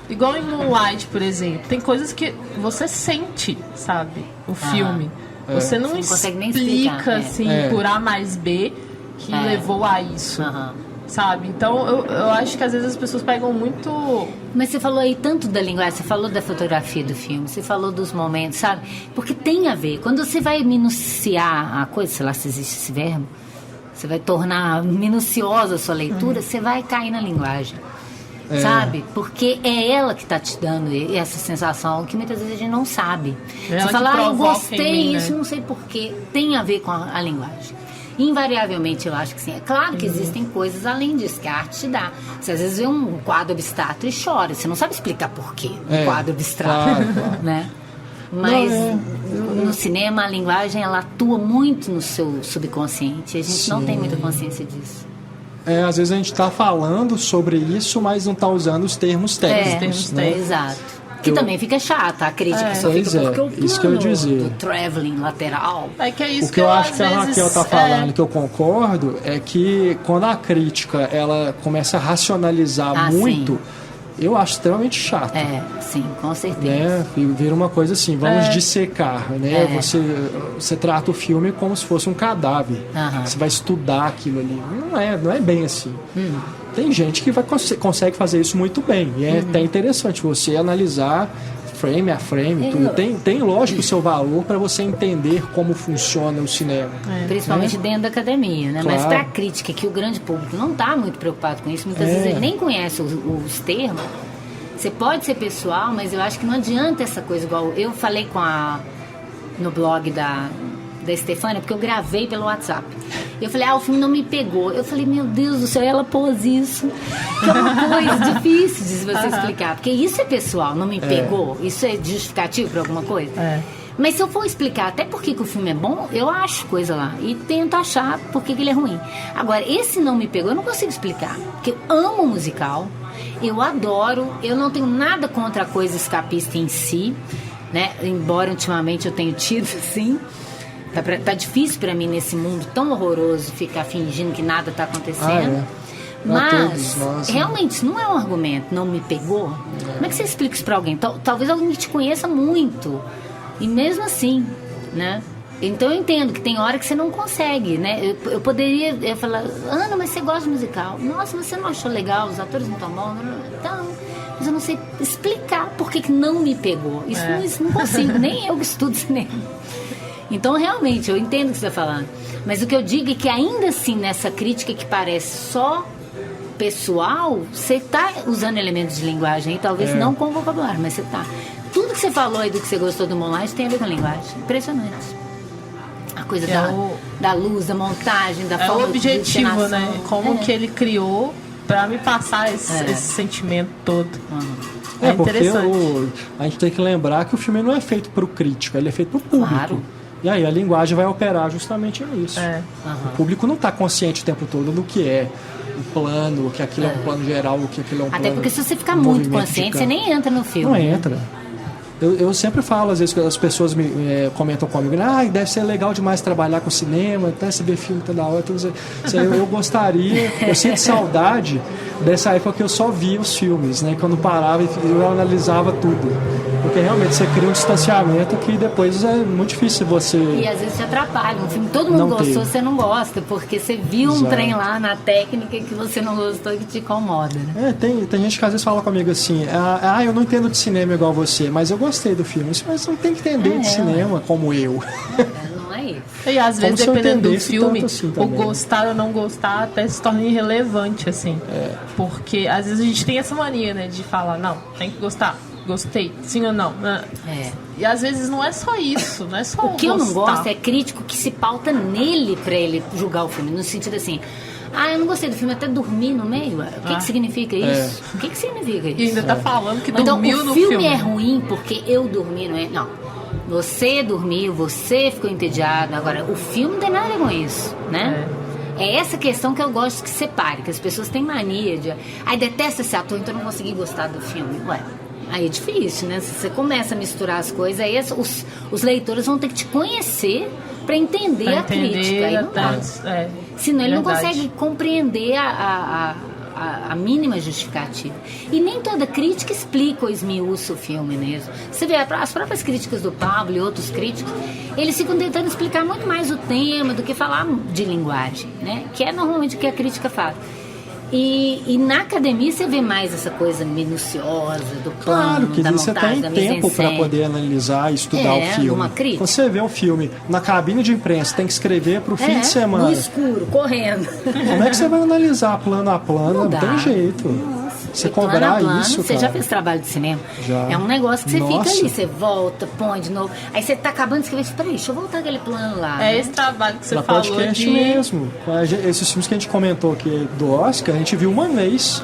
Igual em Moonlight, por exemplo. Tem coisas que você sente, sabe? O filme. Você não consegue nem explica, explicar, assim, por A mais B que levou a isso. Sabe? Então, eu acho que às vezes as pessoas pegam muito... Mas você falou aí tanto da linguagem, você falou da fotografia do filme, você falou dos momentos, sabe? Porque tem a ver. Quando você vai minuciar a coisa, sei lá se existe esse verbo, você vai tornar minuciosa a sua leitura, você vai cair na linguagem. Sabe? Porque é ela que está te dando essa sensação que muitas vezes a gente não sabe. Você fala, eu gostei, isso não sei porquê. Tem a ver com a linguagem. Invariavelmente eu acho que sim. É claro que existem coisas além disso que a arte te dá. Você às vezes vê um quadro abstrato e chora. Você não sabe explicar porquê um quadro abstrato. Claro. Né? Mas no cinema a linguagem ela atua muito no seu subconsciente. A gente não tem muita consciência disso. Às vezes a gente está falando sobre isso, mas não está usando os termos técnicos. Exato. Que também fica chata, a crítica só fica porque o plano isso que eu ia dizer. do traveling lateral. Que é isso o que eu acho que a Raquel está falando, que eu concordo, é que quando a crítica ela começa a racionalizar muito, eu acho extremamente chato. Sim, com certeza. Né? Vira uma coisa assim, vamos dissecar, né? Você trata o filme como se fosse um cadáver. Você vai estudar aquilo ali. Não é bem assim. Tem gente que consegue fazer isso muito bem. E é até interessante você analisar frame a frame, tudo. Tem lógico o seu valor para você entender como funciona o cinema. Principalmente dentro da academia, né? Claro. Mas para a crítica, que o grande público não está muito preocupado com isso, muitas vezes ele nem conhece os termos. Você pode ser pessoal, mas eu acho que não adianta essa coisa igual... Eu falei no blog da Estefânia, porque eu gravei pelo WhatsApp. Eu falei, o filme não me pegou. Eu falei, meu Deus do céu, ela pôs isso. Que é uma coisa difícil de você explicar. Porque isso é pessoal, não me pegou. Isso é justificativo para alguma coisa? Mas se eu for explicar até por que o filme é bom, eu acho coisa lá. E tento achar por que ele é ruim. Agora, esse não me pegou, eu não consigo explicar. Porque eu amo musical, eu adoro, eu não tenho nada contra a coisa escapista em si, né? Embora ultimamente eu tenha tido, sim. Tá difícil pra mim nesse mundo tão horroroso ficar fingindo que nada tá acontecendo. Mas realmente isso não é um argumento. Não me pegou. Como é que você explica isso pra alguém? Talvez alguém que te conheça muito e mesmo assim, né? Então eu entendo que tem hora que você não consegue, né? Eu poderia falar, Ana, mas você gosta de musical? Nossa, mas você não achou legal? Os atores não estão bons? Então, mas eu não sei explicar por que não me pegou. Isso não consigo, nem eu que estudo cinema. Então, realmente, eu entendo o que você está falando. Mas o que eu digo é que ainda assim, nessa crítica que parece só pessoal, você está usando elementos de linguagem aí, talvez não com vocabulário, mas você está. Tudo que você falou aí do que você gostou do Moonlight tem a ver com a linguagem. Impressionante. A coisa da luz, da montagem, da forma de objetivo, né? Como que ele criou para me passar esse sentimento todo. É porque interessante. A gente tem que lembrar que o filme não é feito para o crítico, ele é feito para o público. Claro. E aí a linguagem vai operar justamente nisso. O público não está consciente o tempo todo do que é o plano, que aquilo é um plano geral, que aquilo é um plano. Até porque se você ficar muito consciente, você nem entra no filme. Não entra. Eu sempre falo, às vezes, que as pessoas comentam comigo, deve ser legal demais trabalhar com cinema, até você ver filme toda hora. Eu gostaria, eu sinto saudade dessa época que eu só via os filmes, né? Quando parava e eu analisava tudo. Porque realmente você cria um distanciamento que depois é muito difícil você... E às vezes te atrapalha. Um filme todo mundo gostou, você não gosta, porque você viu um trem lá na técnica que você não gostou e que te incomoda, né? Tem gente que às vezes fala comigo assim, eu não entendo de cinema igual você, mas eu gostei do filme. Mas você não tem que entender de cinema como eu. Não é isso. E às vezes, dependendo do filme, assim o gostar ou não gostar até se torna irrelevante, assim. Porque às vezes a gente tem essa mania, né, de falar, não, tem que gostar. Gostei, sim ou não? E às vezes não é só isso, não é só o que eu não gosto é crítico que se pauta nele pra ele julgar o filme, no sentido assim, eu não gostei do filme, até dormi no meio. O que significa isso? O que significa isso? E ainda tá falando que então, dormiu no filme. O filme é ruim porque eu dormi, não é? Não. Você dormiu, você ficou entediado. Agora, o filme não tem nada a ver com isso, né? É essa questão que eu gosto que separe, que as pessoas têm mania de... detesta esse ator, então eu não consegui gostar do filme. Aí é difícil, né? Se você começa a misturar as coisas, aí os leitores vão ter que te conhecer para entender a crítica. Aí não dá. Senão ele não consegue compreender a mínima justificativa. E nem toda crítica explica ou esmiuça o filme mesmo. Você vê, as próprias críticas do Pablo e outros críticos, eles ficam tentando explicar muito mais o tema do que falar de linguagem, né? Que é normalmente o que a crítica faz. E na academia você vê mais essa coisa minuciosa do plano, claro que da você montagem, tem da tempo para mise-en-scène. poder analisar e estudar o filme. Uma crítica. Você vê um filme na cabine de imprensa, tem que escrever para o fim de semana. No escuro, correndo. Como é que você vai analisar plano a plano? Não tem jeito. Você cobrar plano, isso, você cara. já fez trabalho de cinema? Já. É um negócio que você Nossa. fica ali, você volta, põe de novo. Aí você tá acabando de escrever, peraí, deixa eu voltar aquele plano lá. É esse trabalho que você Pra falou podcast de... mesmo. Esses filmes que a gente comentou aqui do Oscar, a gente viu uma vez.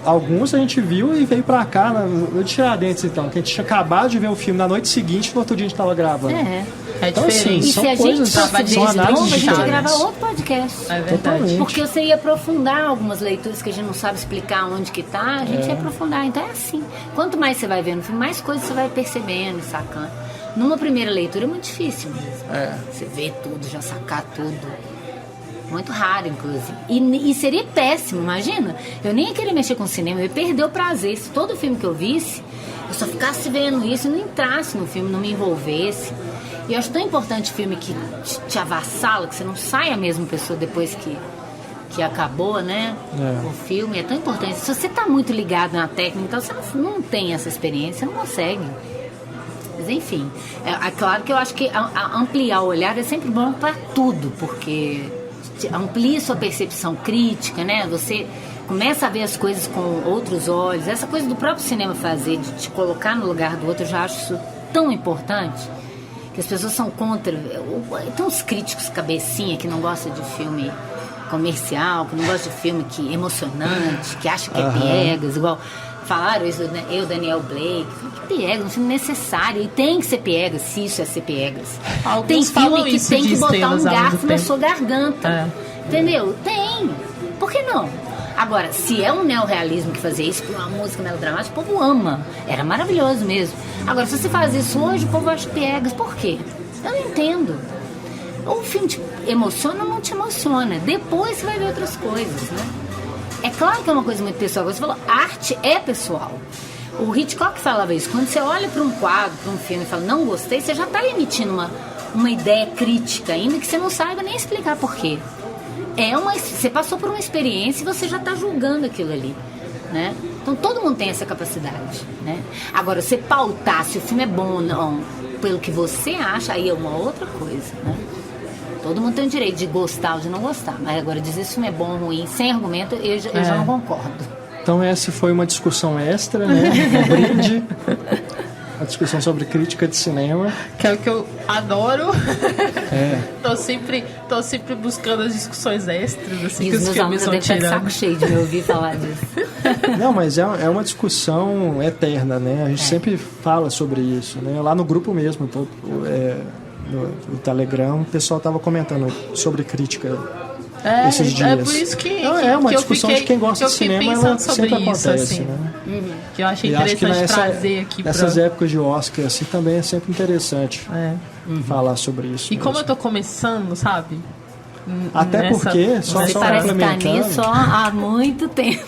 Alguns a gente viu e veio pra cá, no Tiradentes, então, que a gente tinha acabado de ver o filme na noite seguinte, no outro dia a gente tava gravando. É Então, diferente. assim, E são se a coisas, gente fosse ver são de novo, análises a gente ia diferentes. gravar outro podcast. É verdade. Totalmente. Porque você ia aprofundar algumas leituras que a gente não sabe explicar onde que tá, a gente ia aprofundar. Então é assim. Quanto mais você vai vendo o filme, mais coisas você vai percebendo, sacando. Numa primeira leitura é muito difícil mesmo. Você vê tudo, já sacar tudo. Muito raro, inclusive. E seria péssimo, imagina. Eu nem ia querer mexer com cinema, eu ia perder o prazer. Se todo filme que eu visse, eu só ficasse vendo isso e não entrasse no filme, não me envolvesse. E eu acho tão importante filme que te avassala, que você não sai a mesma pessoa depois que acabou, né? O filme é tão importante. Se você tá muito ligado na técnica, então você não tem essa experiência, não consegue. Mas enfim, é claro que eu acho que ampliar o olhar é sempre bom para tudo, porque amplia sua percepção crítica, né? Você começa a ver as coisas com outros olhos. Essa coisa do próprio cinema fazer, de te colocar no lugar do outro, eu já acho isso tão importante, que as pessoas são contra. Tem uns críticos cabecinha que não gostam de filme comercial, que não gostam de filme que emocionante, que acha que é piegas, igual falaram isso, né? Daniel Blake, que piegas, um filme necessário, e tem que ser piegas, se isso é ser piegas. Tem filme que tem que botar um garfo na sua garganta, entendeu? Tem, por que não? Agora, se é um neorrealismo que fazia isso por uma música melodramática, o povo ama, era maravilhoso mesmo. Agora, se você faz isso hoje, o povo acha piegas, por quê? Eu não entendo. O filme te emociona ou não te emociona, depois você vai ver outras coisas, né? É claro que é uma coisa muito pessoal. Você falou, arte é pessoal. O Hitchcock falava isso. Quando você olha para um quadro, para um filme e fala, não gostei, você já está emitindo uma ideia crítica, ainda que você não saiba nem explicar por quê. Você passou por uma experiência e você já está julgando aquilo ali, né? Então todo mundo tem essa capacidade, né? Agora, você pautar se o filme é bom ou não pelo que você acha, aí é uma outra coisa, né? Todo mundo tem o direito de gostar ou de não gostar, mas agora dizer se o filme é bom ou ruim sem argumento, eu já não concordo. Então essa foi uma discussão extra, né? Um brinde. A discussão sobre crítica de cinema. Que é o que eu adoro. Tô sempre buscando as discussões extras, assim, e que os os meus filmes alunos vão devem estar de tirando. saco cheio de me ouvir falar disso. Não, mas é uma discussão eterna, né? A gente sempre fala sobre isso, né? Lá no grupo mesmo, no Telegram, o pessoal estava comentando sobre crítica esses dias. É por isso que é uma que eu discussão fiquei, de quem gosta de cinema, ela sempre isso, acontece, assim, né? que eu achei E acho que interessante trazer aqui nessas épocas de Oscar, assim, também é sempre interessante falar sobre isso. E mesmo. como eu tô começando, sabe? Até porque, só Você parece estar complementando... nisso há muito tempo.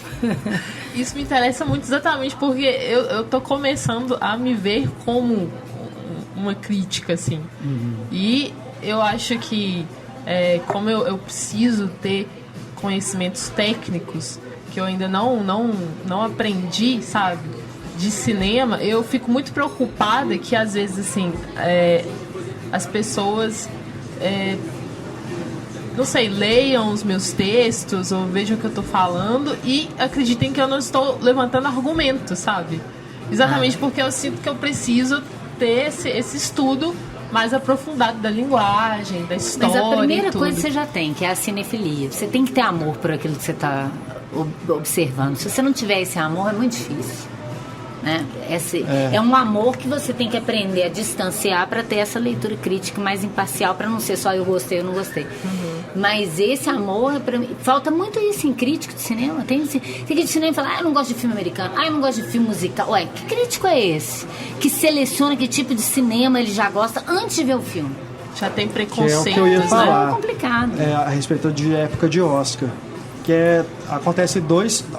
Isso me interessa muito exatamente porque eu tô começando a me ver como uma crítica, assim. E eu acho que como eu preciso ter conhecimentos técnicos que eu ainda não aprendi, sabe, de cinema, eu fico muito preocupada que às vezes, assim, as pessoas não sei, leiam os meus textos ou vejam o que eu tô falando e acreditem que eu não estou levantando argumentos, sabe? Exatamente porque eu sinto que eu preciso ter esse estudo mais aprofundado da linguagem, da história. Mas a primeira e tudo. coisa que você já tem, que é a cinefilia. Você tem que ter amor por aquilo que você está observando. Se você não tiver esse amor, é muito difícil. Né? É um amor que você tem que aprender a distanciar para ter essa leitura crítica mais imparcial, para não ser só eu gostei ou não gostei. Mas esse amor, falta muito isso em crítico de cinema. Tem crítico de cinema que fala, eu não gosto de filme americano, eu não gosto de filme musical. Ué, que crítico é esse? Que seleciona que tipo de cinema ele já gosta antes de ver o filme. Já tem que preconceitos, é o que eu ia falar. É complicado. A respeito de época de Oscar.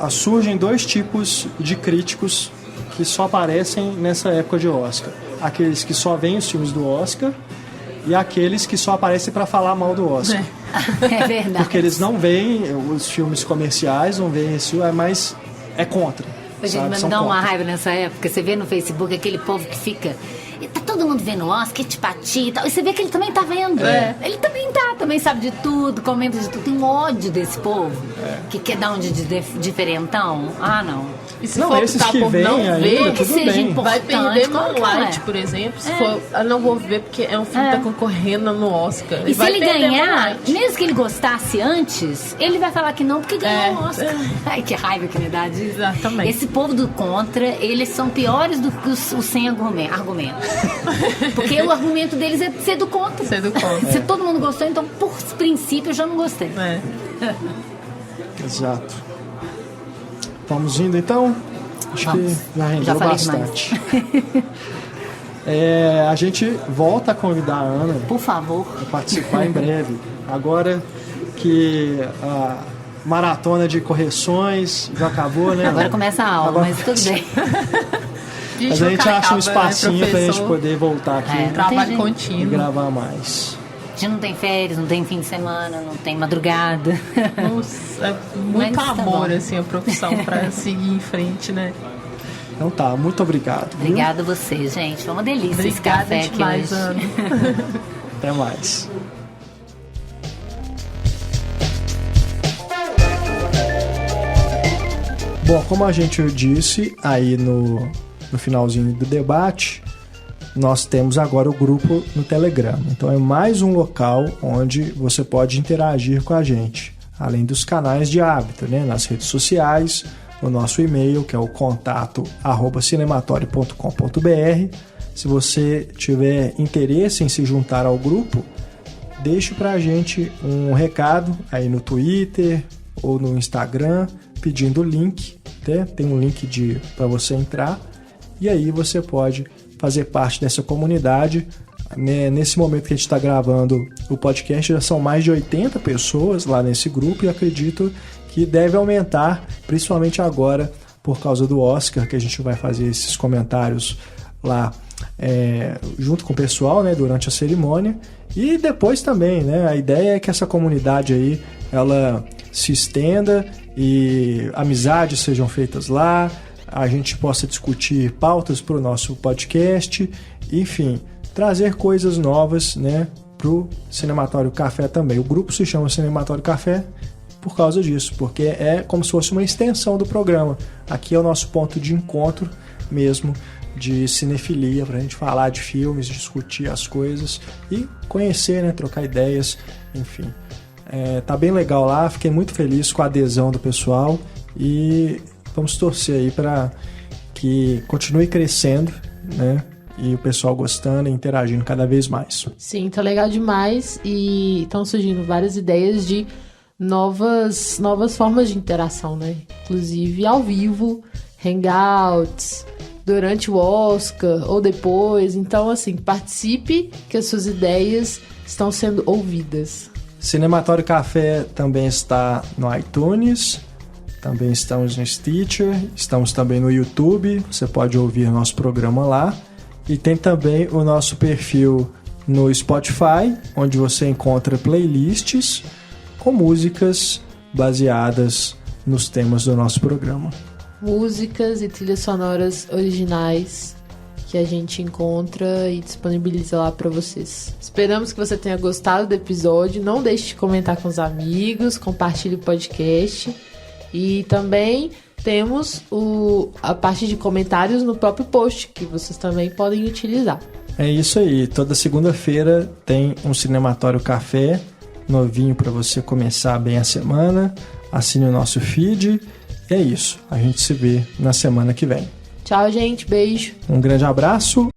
Surgem dois tipos de críticos que só aparecem nessa época de Oscar. Aqueles que só veem os filmes do Oscar e aqueles que só aparecem para falar mal do Oscar. É verdade. Porque eles não veem os filmes comerciais, não veem esse, mas é contra. Gente, mas me dá uma raiva nessa época. Você vê no Facebook aquele povo que fica... Tá todo mundo vendo o Oscar, Tipati e tal. E você vê que ele também tá vendo. Ele também sabe de tudo, comenta de tudo. Tem um ódio desse povo que quer dar um de diferentão. Ah, não. E se for esses optar que por vêm não ainda, ver, tudo seja bem. vai perder Moonlight, é? por exemplo. Se for, eu não vou ver porque é um filme que tá concorrendo no Oscar. E se vai ele perder ganhar, Moonlight. mesmo que ele gostasse antes, ele vai falar que não porque ganhou o Oscar. Ai, que raiva que me dá disso. Exatamente. Esse povo do contra, eles são piores do que os sem argumento. Porque o argumento deles é ser do contra. Ser do contra. Se todo mundo gostou, então por princípio eu já não gostei. Exato. Vamos indo então? Acho Vamos. que já rendeu bastante. A gente volta a convidar a Ana Por favor. para participar em breve. Agora que a maratona de correções já acabou, né? Agora começa a aula, Agora- mas tudo bem. Mas a gente acha um espacinho pra gente poder voltar aqui É. Trabalho e contínuo. gravar mais. A gente não tem férias, não tem fim de semana, não tem madrugada. Nossa, é muito Mas tá amor, bom. assim, a profissão pra seguir em frente, né? Então tá, muito obrigado. viu? Obrigada a vocês, gente. Foi uma delícia esse Obrigada café aqui demais, hoje. Ana. Até mais. Bom, como a gente disse aí no finalzinho do debate, nós temos agora o grupo no Telegram. Então é mais um local onde você pode interagir com a gente, além dos canais de hábito, né? Nas redes sociais, o nosso e-mail, que é o contato@cinematório.com.br. Se você tiver interesse em se juntar ao grupo, deixe pra gente um recado aí no Twitter ou no Instagram, pedindo o link, né? Tem um link para você entrar, e aí você pode fazer parte dessa comunidade. Nesse momento que a gente está gravando o podcast, já são mais de 80 pessoas lá nesse grupo, e acredito que deve aumentar, principalmente agora, por causa do Oscar, que a gente vai fazer esses comentários lá junto com o pessoal, né, durante a cerimônia. E depois também, né, a ideia é que essa comunidade aí, ela se estenda e amizades sejam feitas lá, a gente possa discutir pautas para o nosso podcast, enfim, trazer coisas novas, né, para o Cinematório Café também. O grupo se chama Cinematório Café por causa disso, porque é como se fosse uma extensão do programa. Aqui é o nosso ponto de encontro mesmo, de cinefilia, para a gente falar de filmes, discutir as coisas e conhecer, né, trocar ideias, enfim. Tá bem legal lá, fiquei muito feliz com a adesão do pessoal e vamos torcer aí para que continue crescendo, né? E o pessoal gostando e interagindo cada vez mais. Sim, tá legal demais e estão surgindo várias ideias de novas formas de interação, né? Inclusive ao vivo, hangouts, durante o Oscar ou depois. Então, assim, participe, que as suas ideias estão sendo ouvidas. Cinematório Café também está no iTunes, também estamos no Stitcher, estamos também no YouTube, você pode ouvir nosso programa lá. E tem também o nosso perfil no Spotify, onde você encontra playlists com músicas baseadas nos temas do nosso programa. Músicas e trilhas sonoras originais que a gente encontra e disponibiliza lá para vocês. Esperamos que você tenha gostado do episódio. Não deixe de comentar com os amigos, compartilhe o podcast. E também temos a parte de comentários no próprio post, que vocês também podem utilizar. É isso aí. Toda segunda-feira tem um Cinematório Café novinho para você começar bem a semana. Assine o nosso feed. E é isso. A gente se vê na semana que vem. Tchau, gente. Beijo. Um grande abraço.